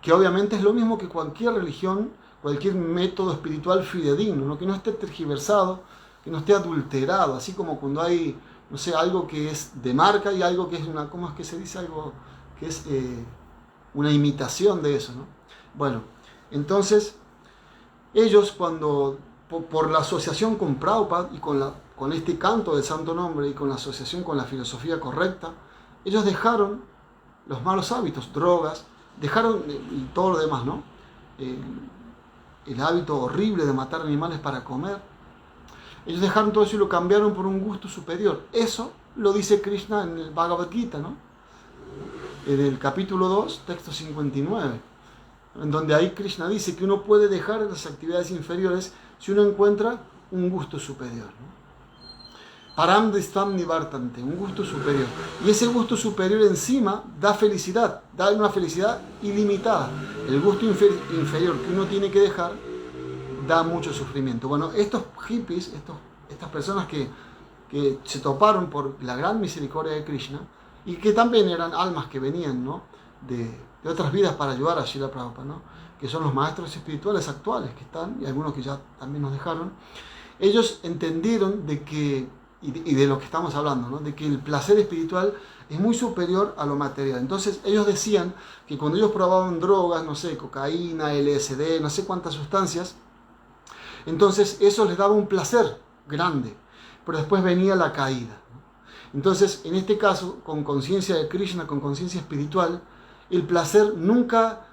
que obviamente es lo mismo que cualquier religión, cualquier método espiritual fidedigno, ¿no?, que no esté tergiversado, que no esté adulterado, así como cuando hay, no sé, algo que es de marca y algo que es ¿cómo es que se dice? Algo que es una imitación de eso, ¿no? Bueno, entonces ellos, cuando por la asociación con Prabhupada y con este canto del santo nombre y con la asociación con la filosofía correcta, ellos dejaron los malos hábitos, drogas, dejaron y todo lo demás, ¿no? El hábito horrible de matar animales para comer. Ellos dejaron todo eso y lo cambiaron por un gusto superior. Eso lo dice Krishna en el Bhagavad Gita, ¿no?, en el capítulo 2, texto 59, en donde ahí Krishna dice que uno puede dejar las actividades inferiores si uno encuentra un gusto superior, ¿no? Param Dristam Nivartante, un gusto superior. Y ese gusto superior encima da felicidad, da una felicidad ilimitada. El gusto inferior que uno tiene que dejar da mucho sufrimiento. Bueno, estos hippies, estas personas que se toparon por la gran misericordia de Krishna, y que también eran almas que venían, ¿no?, de otras vidas para ayudar a Srila Prabhupada, ¿no?, que son los maestros espirituales actuales que están, y algunos que ya también nos dejaron. Ellos entendieron de que, y de lo que estamos hablando, ¿no?, de que el placer espiritual es muy superior a lo material. Entonces ellos decían que cuando ellos probaban drogas, no sé, cocaína, LSD, no sé cuántas sustancias, Entonces eso les daba un placer grande, pero después venía la caída. Entonces, en este caso, con conciencia de Krishna, con conciencia espiritual, el placer nunca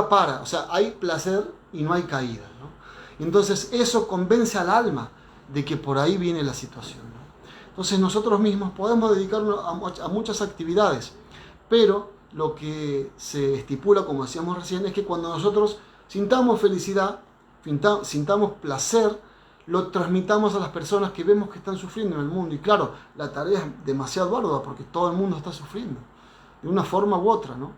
para. O sea, hay placer y no hay caída, ¿no? Entonces, eso convence al alma de que por ahí viene la situación, ¿no? Entonces, nosotros mismos podemos dedicarnos a muchas actividades, pero lo que se estipula, como decíamos recién, es que cuando nosotros sintamos felicidad, sintamos placer, lo transmitamos a las personas que vemos que están sufriendo en el mundo. Y claro, la tarea es demasiado ardua porque todo el mundo está sufriendo, de una forma u otra, ¿no?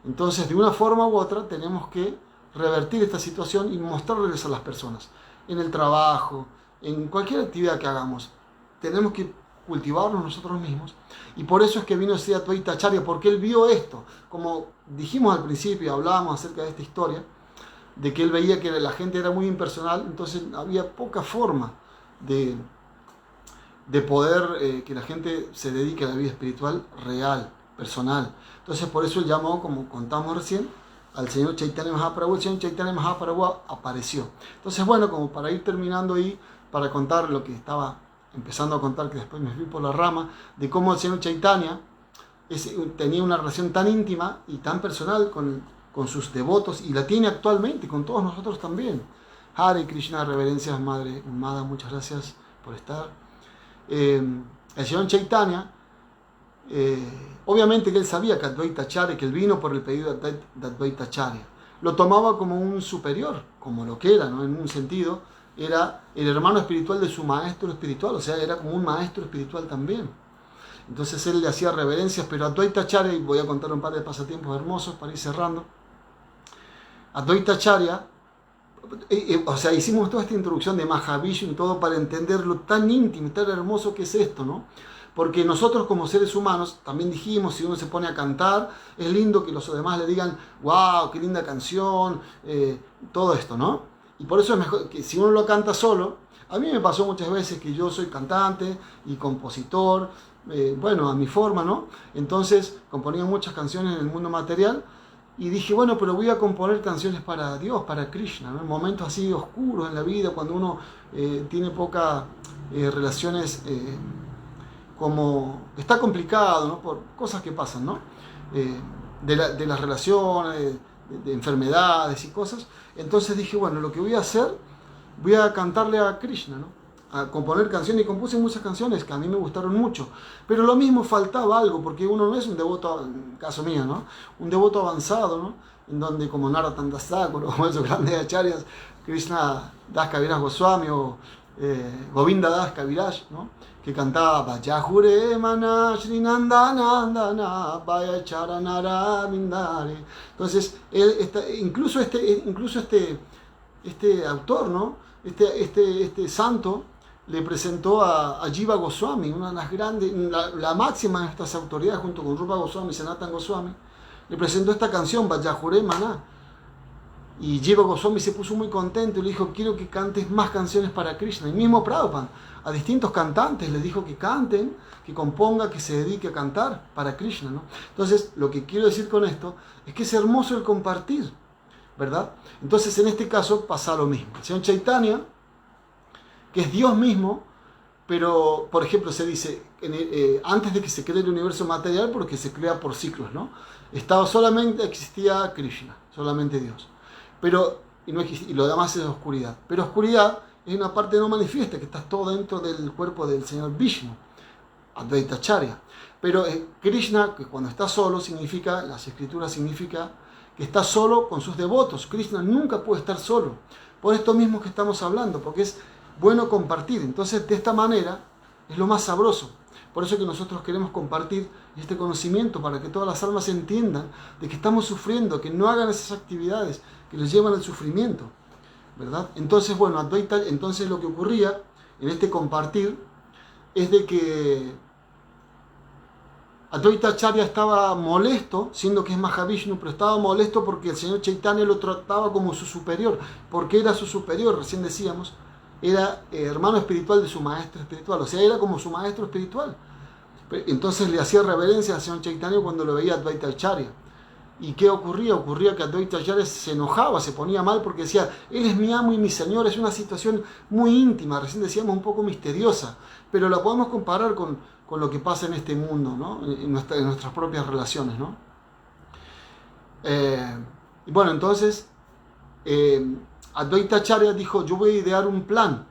Entonces, de una forma u otra, tenemos que revertir esta situación y mostrarles a las personas. En el trabajo, en cualquier actividad que hagamos, tenemos que cultivarnos nosotros mismos. Y por eso es que vino Sri Advaita Acharya, porque él vio esto. Como dijimos al principio, hablábamos acerca de esta historia, de que él veía que la gente era muy impersonal, entonces había poca forma de poder que la gente se dedique a la vida espiritual real, personal. Entonces por eso él llamó, como contamos recién, al señor Chaitanya Mahaprabhu. El señor Chaitanya Mahaprabhu apareció. Entonces bueno, como para ir terminando ahí, para contar lo que estaba empezando a contar, que después me fui por la rama, de cómo el señor Chaitanya tenía una relación tan íntima y tan personal con sus devotos, y la tiene actualmente con todos nosotros también. Hare Krishna, reverencias Madre Ummada, muchas gracias por estar. El señor Chaitanya, obviamente que él sabía que Advaita Acharya, que él vino por el pedido de Advaita Acharya, lo tomaba como un superior, como lo que era, ¿no? En un sentido, era el hermano espiritual de su maestro espiritual, o sea, era como un maestro espiritual también. Entonces él le hacía reverencias, pero Advaita Acharya, y voy a contar un par de pasatiempos hermosos para ir cerrando. Advaita Acharya, o sea, hicimos toda esta introducción de Mahavishnu y todo para entender lo tan íntimo y tan hermoso que es esto, ¿no? Porque nosotros como seres humanos, también dijimos, si uno se pone a cantar, es lindo que los demás le digan, wow, qué linda canción, todo esto, ¿no? Y por eso es mejor que si uno lo canta solo. A mí me pasó muchas veces que yo soy cantante y compositor, bueno, a mi forma, ¿no? Entonces componía muchas canciones en el mundo material. Y dije, bueno, pero voy a componer canciones para Dios, para Krishna, ¿no? En momentos así oscuros en la vida, cuando uno tiene pocas relaciones, como está complicado, ¿no? Por cosas que pasan, ¿no? De las relaciones, de enfermedades y cosas. Entonces dije, bueno, lo que voy a hacer, voy a cantarle a Krishna, ¿no? A componer canciones, y compuse muchas canciones que a mí me gustaron mucho, pero lo mismo faltaba algo, porque uno no es un devoto, en caso mío, ¿no? Un devoto avanzado, ¿no? En donde como Narottam Das Thakur o esos grandes acharyas, Krishna Das Kaviraj Goswami o Govinda Das Kaviraj, ¿no? Que cantaba Vajajure Mana Shri Nandanandana Vaya Charanara Mindare. Entonces, incluso este autor, ¿no? Este santo le presentó a Jiva Goswami, una de las grandes, la máxima de estas autoridades, junto con Rupa Goswami y Sanatana Goswami, le presentó esta canción, Vajajure Mana. Y Jiva Goswami se puso muy contento y le dijo, quiero que cantes más canciones para Krishna. Y mismo Prabhupada, a distintos cantantes les dijo que canten, que componga, que se dedique a cantar para Krishna, ¿no? Entonces, lo que quiero decir con esto es que es hermoso el compartir, ¿verdad? Entonces, en este caso pasa lo mismo. El señor Chaitanya, que es Dios mismo, pero, por ejemplo, se dice, antes de que se cree el universo material, porque se crea por ciclos, ¿no? Solamente existía Krishna, solamente Dios. Pero, y lo demás es oscuridad. Pero oscuridad es una parte no manifiesta, que está todo dentro del cuerpo del señor Vishnu, Advaita Acharya. Pero Krishna, que cuando está solo, significa, las escrituras significa que está solo con sus devotos. Krishna nunca puede estar solo. Por esto mismo que estamos hablando, porque es bueno compartir. Entonces, de esta manera, es lo más sabroso. Por eso que nosotros queremos compartir este conocimiento, para que todas las almas entiendan de que estamos sufriendo, que no hagan esas actividades que les llevan al sufrimiento, ¿verdad? Entonces, bueno, entonces lo que ocurría en este compartir es de que Advaita Acharya estaba molesto, siendo que es Mahavishnu, pero estaba molesto porque el señor Chaitanya lo trataba como su superior. Porque era su superior, recién decíamos, era hermano espiritual de su maestro espiritual, o sea, era como su maestro espiritual. Entonces le hacía reverencia al señor Chaitanya cuando lo veía Advaita Acharya. ¿Y qué ocurría? Ocurría que Advaita Acharya se enojaba, se ponía mal porque decía, él es mi amo y mi señor. Es una situación muy íntima, recién decíamos un poco misteriosa, pero la podemos comparar con lo que pasa en este mundo, ¿no? En nuestras propias relaciones, ¿no? Y bueno, entonces Advaita Acharya dijo, yo voy a idear un plan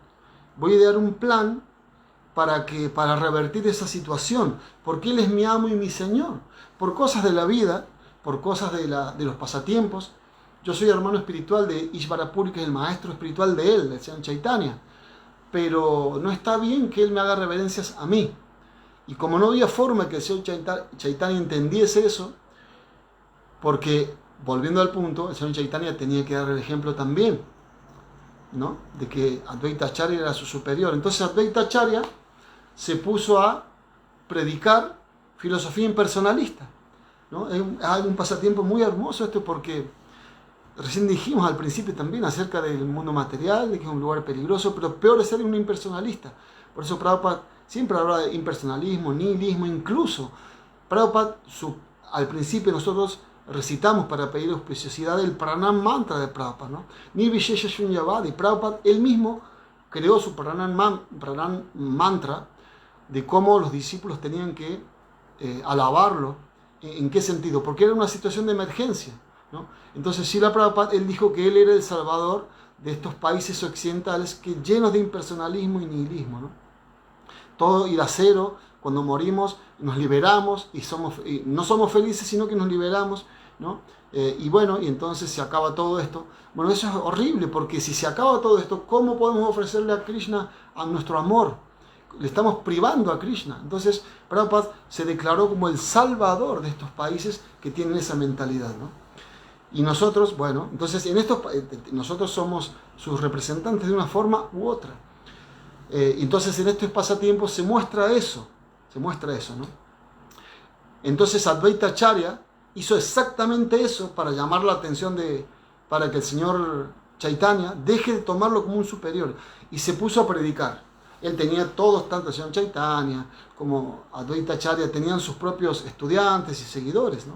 para revertir esa situación, porque él es mi amo y mi señor, por cosas de la vida, por cosas de los pasatiempos. Yo soy hermano espiritual de Ishvara Puri, que es el maestro espiritual de él, del Señor Chaitanya, pero no está bien que él me haga reverencias a mí. Y como no había forma que el Señor Chaitanya entendiese eso, porque, volviendo al punto, el Señor Chaitanya tenía que dar el ejemplo también, ¿no? De que Advaita Acharya era su superior. Entonces Advaita Acharya se puso a predicar filosofía impersonalista, ¿no? Es un pasatiempo muy hermoso esto, porque recién dijimos al principio también acerca del mundo material, de que es un lugar peligroso, pero peor es ser un impersonalista. Por eso Prabhupada siempre habla de impersonalismo, nihilismo. Incluso Prabhupada, al principio nosotros recitamos para pedir auspiciosidad el Pranam Mantra de Prabhupada, ¿no? Nirvishesha Shunyavadi. Prabhupada él mismo creó su Pranam Mantra, de cómo los discípulos tenían que alabarlo. ¿En qué sentido? Porque era una situación de emergencia, ¿no? Entonces Srila Prabhupada, él dijo que él era el salvador de estos países occidentales llenos de impersonalismo y nihilismo, ¿no? Todo ir a cero, cuando morimos nos liberamos y no somos felices, sino que nos liberamos, ¿no? Y bueno, y entonces se acaba todo esto. Bueno, eso es horrible, porque si se acaba todo esto, ¿cómo podemos ofrecerle a Krishna a nuestro amor? Le estamos privando a Krishna. Entonces Prabhupada se declaró como el salvador de estos países que tienen esa mentalidad, ¿no? Y nosotros, bueno, entonces nosotros somos sus representantes de una forma u otra. Entonces en estos pasatiempos se muestra eso, ¿no? Entonces Advaita Acharya hizo exactamente eso para llamar la atención para que el señor Chaitanya deje de tomarlo como un superior, y se puso a predicar. Él tenía todos, tanto el señor Chaitanya como Advaita Acharya, tenían sus propios estudiantes y seguidores, ¿no?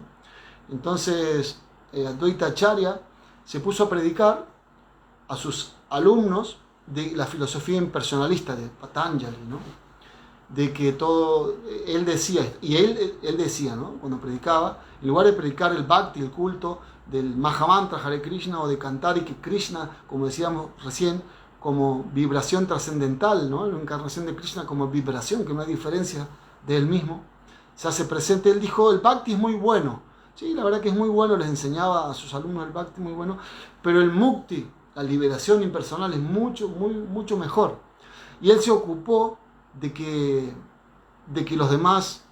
Entonces Advaita Acharya se puso a predicar a sus alumnos de la filosofía impersonalista de Patanjali, ¿no? De que todo, él decía, ¿no? Cuando predicaba, en lugar de predicar el Bhakti, el culto del Mahamantra Hare Krishna, o de cantar y que Krishna, como decíamos recién, como vibración trascendental, ¿no? La encarnación de Krishna como vibración, que no hay diferencia de él mismo, se hace presente. Él dijo, el Bhakti es muy bueno. Sí, la verdad que es muy bueno, les enseñaba a sus alumnos el Bhakti muy bueno, pero el Mukti, la liberación impersonal, es mucho mejor. Y él se ocupó de que los demás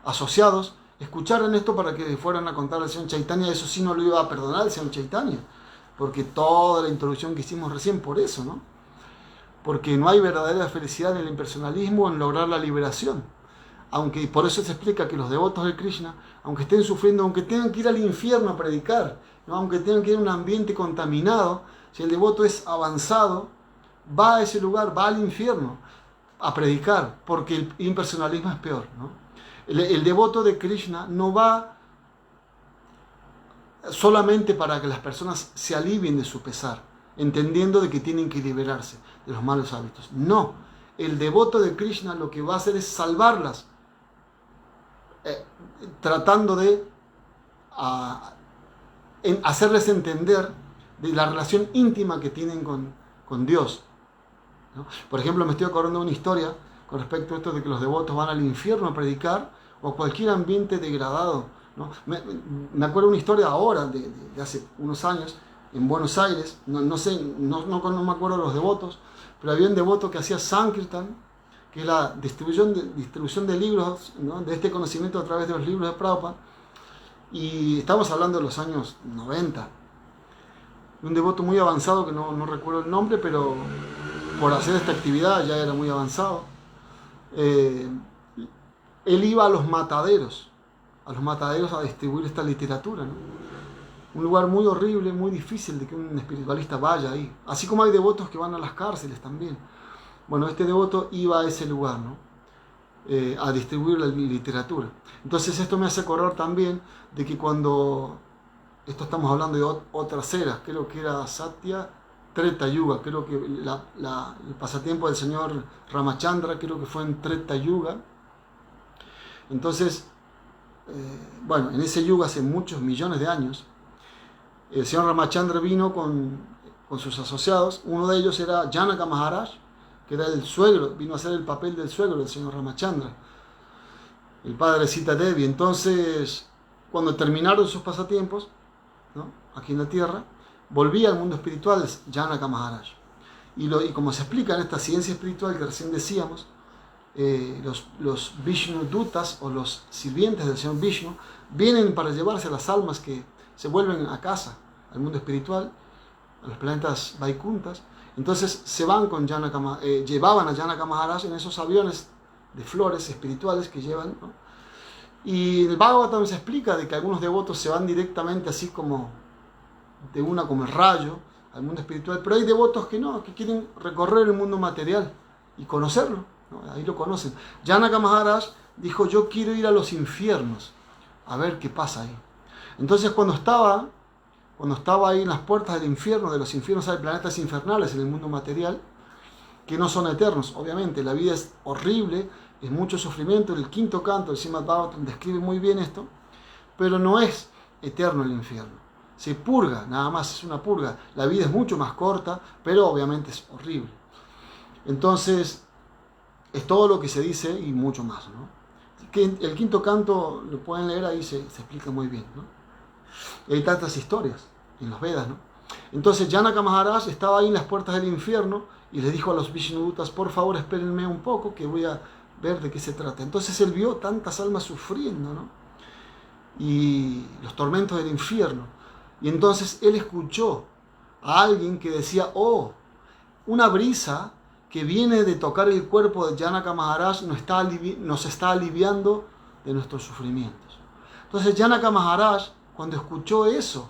asociados escucharan esto para que fueran a contar al señor Chaitanya. Eso sí no lo iba a perdonar el señor Chaitanya, porque toda la introducción que hicimos recién, por eso, ¿no? Porque no hay verdadera felicidad en el impersonalismo, en lograr la liberación. Aunque por eso se explica que los devotos de Krishna, aunque estén sufriendo, aunque tengan que ir al infierno a predicar, ¿no? Aunque tengan que ir a un ambiente contaminado, si el devoto es avanzado, va a ese lugar, va al infierno a predicar, porque el impersonalismo es peor, ¿no? El devoto de Krishna no va solamente para que las personas se alivien de su pesar, entendiendo de que tienen que liberarse de los malos hábitos. No, el devoto de Krishna lo que va a hacer es salvarlas, tratando de hacerles entender de la relación íntima que tienen con Dios, ¿no? Por ejemplo, me estoy acordando de una historia con respecto a esto de que los devotos van al infierno a predicar, o a cualquier ambiente degradado, ¿no? Me acuerdo una historia ahora, de hace unos años, en Buenos Aires, no me acuerdo de los devotos, pero había un devoto que hacía Sankirtan, que es la distribución de libros, ¿no? De este conocimiento a través de los libros de Prabhupada, y estamos hablando de los años 90. Un devoto muy avanzado, que no recuerdo el nombre, pero por hacer esta actividad ya era muy avanzado. Él iba a los mataderos a distribuir esta literatura, ¿no? Un lugar muy horrible, muy difícil de que un espiritualista vaya ahí. Así como hay devotos que van a las cárceles también. Bueno, este devoto iba a ese lugar, ¿no? a distribuir la literatura. Entonces esto me hace acordar también de que cuando, esto estamos hablando de otras eras, creo que era Satya Treta Yuga, creo que el pasatiempo del señor Ramachandra, creo que fue en Treta Yuga. Entonces, bueno, en ese yuga hace muchos millones de años, el señor Ramachandra vino con sus asociados. Uno de ellos era Janaka Maharaj, que era el suegro, vino a hacer el papel del suegro del señor Ramachandra, el padre de Sita Devi. Entonces, cuando terminaron sus pasatiempos, ¿no?, aquí en la tierra, volvía al mundo espiritual Janaka Maharaj. Y como se explica en esta ciencia espiritual que recién decíamos, los Vishnu Dutas o los sirvientes del señor Vishnu vienen para llevarse a las almas que se vuelven a casa, al mundo espiritual, a los planetas Vaikuntas. Entonces se van con llevaban a Janaka Maharaj en esos aviones de flores espirituales que llevan, ¿no? Y el Bhagavatam se explica de que algunos devotos se van directamente así como el rayo al mundo espiritual, pero hay devotos que no, que quieren recorrer el mundo material y conocerlo, ¿no? Ahí lo conocen. Janaka Maharaj dijo: yo quiero ir a los infiernos a ver qué pasa ahí. Entonces cuando estaba ahí en las puertas del infierno, de los infiernos hay planetas infernales en el mundo material que no son eternos, obviamente, la vida es horrible, es mucho sufrimiento. El quinto canto del Srimad Bhagavatam describe muy bien esto, pero no es eterno el infierno, se purga, nada más, es una purga. La vida es mucho más corta, pero obviamente es horrible. Entonces, es todo lo que se dice y mucho más, ¿no? Que el quinto canto lo pueden leer, ahí se explica muy bien, ¿no? Y hay tantas historias en los Vedas, ¿no? Entonces Janaka Maharaj estaba ahí en las puertas del infierno y les dijo a los Vishnudutas: por favor, espérenme un poco que voy a ver de qué se trata. Entonces él vio tantas almas sufriendo, ¿no?, y los tormentos del infierno. Y entonces él escuchó a alguien que decía: oh, una brisa que viene de tocar el cuerpo de Janaka Maharaj nos está aliviando de nuestros sufrimientos. Entonces Janaka Maharaj, cuando escuchó eso,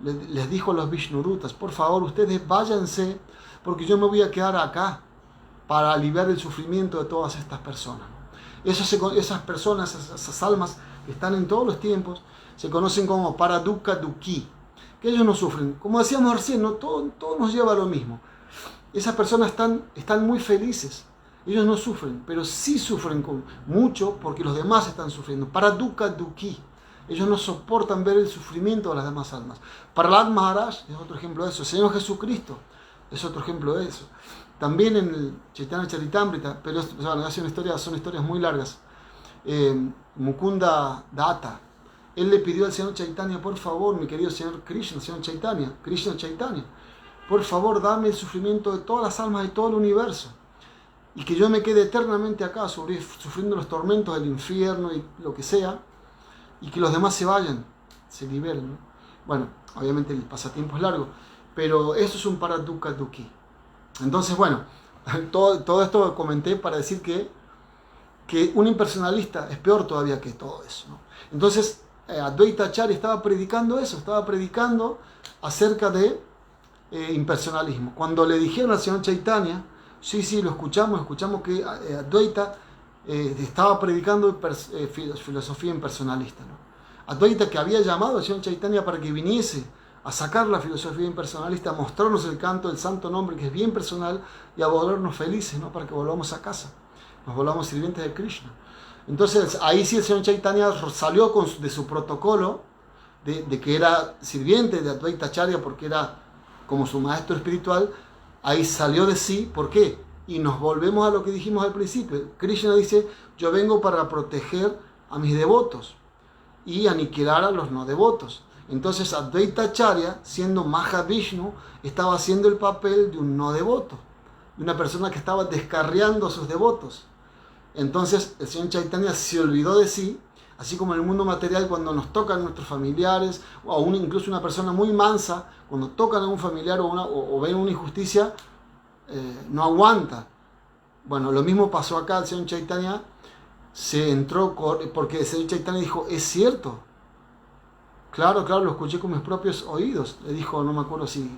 les dijo a los Vishnudutas: por favor, ustedes váyanse, porque yo me voy a quedar acá para aliviar el sufrimiento de todas estas personas. Esas personas, esas almas que están en todos los tiempos, se conocen como Paradukka Dukhi, que ellos no sufren. Como decíamos recién, ¿no?, todo nos lleva a lo mismo. Esas personas están muy felices, ellos no sufren, pero sí sufren mucho porque los demás están sufriendo. Paradukka Dukhi. Ellos no soportan ver el sufrimiento de las demás almas. Prahlad Maharaj es otro ejemplo de eso. El Señor Jesucristo es otro ejemplo de eso. También en el Chaitanya Charitamrita, pero son historias muy largas. Mukunda Datta, él le pidió al Señor Chaitanya: por favor, mi querido Señor Krishna, Señor Chaitanya, Krishna Chaitanya, por favor, dame el sufrimiento de todas las almas de todo el universo, y que yo me quede eternamente acá sufriendo los tormentos del infierno y lo que sea, y que los demás se vayan, se liberen, ¿no? Bueno, obviamente el pasatiempo es largo, pero eso es un Paradukka Dukhi. Entonces, bueno, todo esto comenté para decir que un impersonalista es peor todavía que todo eso, ¿no? Entonces, Advaita Acharya estaba predicando eso, estaba predicando acerca de impersonalismo. Cuando le dijeron al señor Chaitanya, sí, lo escuchamos que Advaita estaba predicando filosofía impersonalista, ¿no? Advaita, que había llamado al señor Chaitanya para que viniese a sacar la filosofía impersonalista, a mostrarnos el canto del santo nombre, que es bien personal, y a volvernos felices, ¿no?, para que volvamos a casa, nos volvamos sirvientes de Krishna. Entonces ahí sí el señor Chaitanya salió de su protocolo de que era sirviente de Advaita Acharya porque era como su maestro espiritual. Ahí salió de sí. ¿Por qué? Y nos volvemos a lo que dijimos al principio. Krishna dice: yo vengo para proteger a mis devotos y aniquilar a los no devotos. Entonces Advaita Acharya, siendo Mahavishnu, estaba haciendo el papel de un no devoto, de una persona que estaba descarriando a sus devotos. Entonces el señor Chaitanya se olvidó de sí, así como en el mundo material, cuando nos tocan nuestros familiares, o incluso una persona muy mansa, cuando tocan a un familiar o ven una injusticia, no aguanta. Bueno, lo mismo pasó acá. El señor Chaitanya se entró, porque el señor Chaitanya dijo: es cierto, claro, lo escuché con mis propios oídos. Le dijo, no me acuerdo si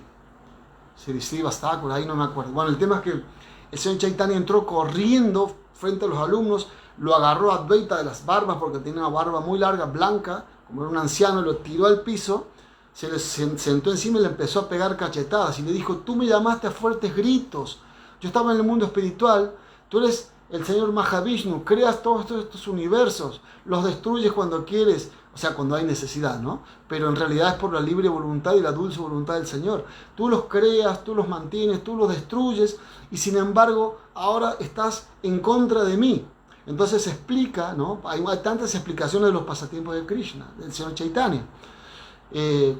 Srivas Thakur, ahí no me acuerdo. Bueno, el tema es que el señor Chaitanya entró corriendo frente a los alumnos, lo agarró a Advaita de las barbas porque tenía una barba muy larga, blanca, como era un anciano, lo tiró al piso, se le sentó encima y le empezó a pegar cachetadas y le dijo: tú me llamaste a fuertes gritos, yo estaba en el mundo espiritual, tú eres el Señor Mahavishnu, creas todos estos universos, los destruyes cuando quieres, o sea, cuando hay necesidad, ¿no? Pero en realidad es por la libre voluntad y la dulce voluntad del Señor. Tú los creas, tú los mantienes, tú los destruyes y sin embargo ahora estás en contra de mí. Entonces se explica, ¿no? Hay tantas explicaciones de los pasatiempos de Krishna, del Señor Chaitanya.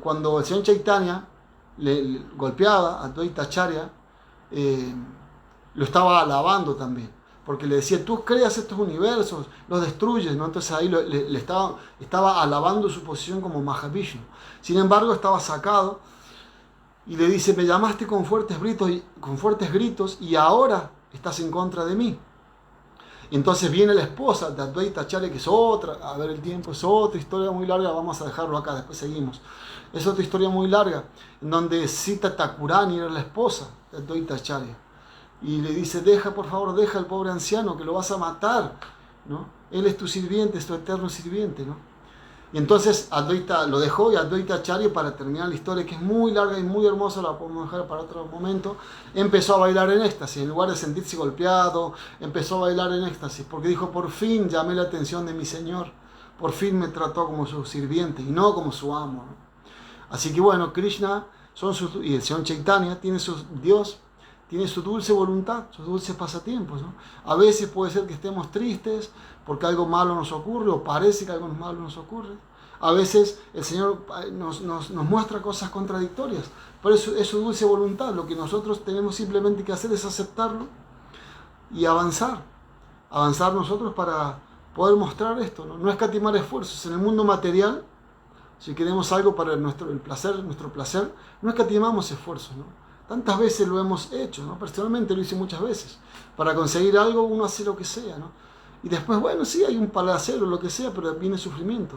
Cuando el Señor Chaitanya le golpeaba a Advaita Acharya, lo estaba alabando también, porque le decía: tú creas estos universos, los destruyes, ¿no? Entonces ahí le estaba alabando su posición como Mahavishnu. Sin embargo, estaba sacado y le dice: me llamaste con fuertes gritos y ahora estás en contra de mí. Y entonces viene la esposa de Advaita Acharya, que es otra, a ver el tiempo, es otra historia muy larga, vamos a dejarlo acá, después seguimos. Es otra historia muy larga, en donde Sita Thakurani era la esposa de Advaita Acharya. Y le dice: por favor, deja al pobre anciano, que lo vas a matar, ¿no? Él es tu sirviente, es tu eterno sirviente, ¿no? Y entonces Advaita lo dejó, y Advaita Acharya, para terminar la historia, que es muy larga y muy hermosa, la podemos dejar para otro momento, empezó a bailar en éxtasis. En lugar de sentirse golpeado, empezó a bailar en éxtasis, porque dijo: por fin llamé la atención de mi Señor, por fin me trató como su sirviente y no como su amo, ¿no? Así que bueno, Krishna y el Señor Chaitanya Dios tiene su dulce voluntad, sus dulces pasatiempos, ¿no? A veces puede ser que estemos tristes porque algo malo nos ocurre, o parece que algo malo nos ocurre. A veces el Señor nos muestra cosas contradictorias, pero eso es su dulce voluntad. Lo que nosotros tenemos simplemente que hacer es aceptarlo y avanzar nosotros para poder mostrar esto, ¿no? No escatimar esfuerzos. En el mundo material, si queremos algo para nuestro placer, no escatimamos esfuerzos, ¿no? Tantas veces lo hemos hecho, ¿no? Personalmente lo hice muchas veces. Para conseguir algo uno hace lo que sea, ¿no? Y después, bueno, sí, hay un placer o lo que sea, pero viene sufrimiento.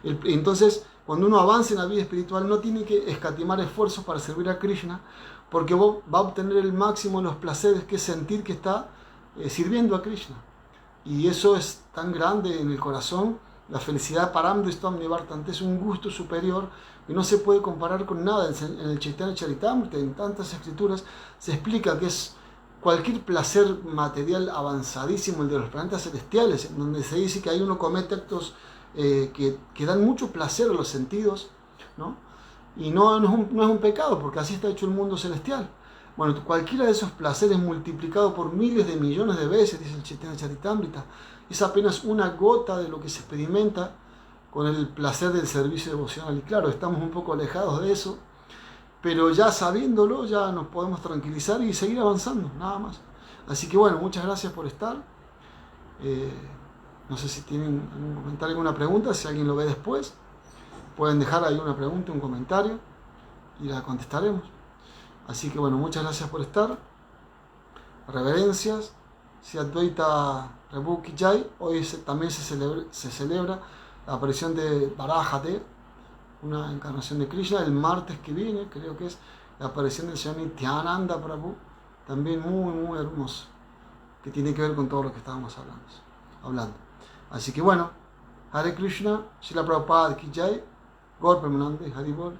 Entonces, cuando uno avanza en la vida espiritual, no tiene que escatimar esfuerzos para servir a Krishna, porque va a obtener el máximo de los placeres, que es sentir que está sirviendo a Krishna. Y eso es tan grande en el corazón. La felicidad paramdristam nivartante es un gusto superior que no se puede comparar con nada. En el Chaitanya Charitamrita, en tantas escrituras, se explica que es cualquier placer material avanzadísimo, el de los planetas celestiales, en donde se dice que ahí uno comete actos que dan mucho placer a los sentidos, ¿no? Y no es un pecado, porque así está hecho el mundo celestial. Bueno, cualquiera de esos placeres multiplicado por miles de millones de veces, dice el Chaitanya Charitamrita, es apenas una gota de lo que se experimenta con el placer del servicio devocional. Y claro, estamos un poco alejados de eso, pero ya sabiéndolo, ya nos podemos tranquilizar y seguir avanzando, nada más. Así que bueno, muchas gracias por estar. No sé si tienen algún comentario, alguna pregunta. Si alguien lo ve después, pueden dejar ahí una pregunta, un comentario, y la contestaremos. Así que bueno, muchas gracias por estar. Reverencias. Si Advaita Prabhu Ki Jai. Hoy también se celebra la aparición de Varahadev, una encarnación de Krishna. El martes que viene, creo que es la aparición del Señor Nityananda Prabhu, también muy, muy hermoso, que tiene que ver con todo lo que estábamos hablando. Así que bueno, Hare Krishna, Srila Prabhupada Ki Jai, Gaur Premanande, Hari Bol.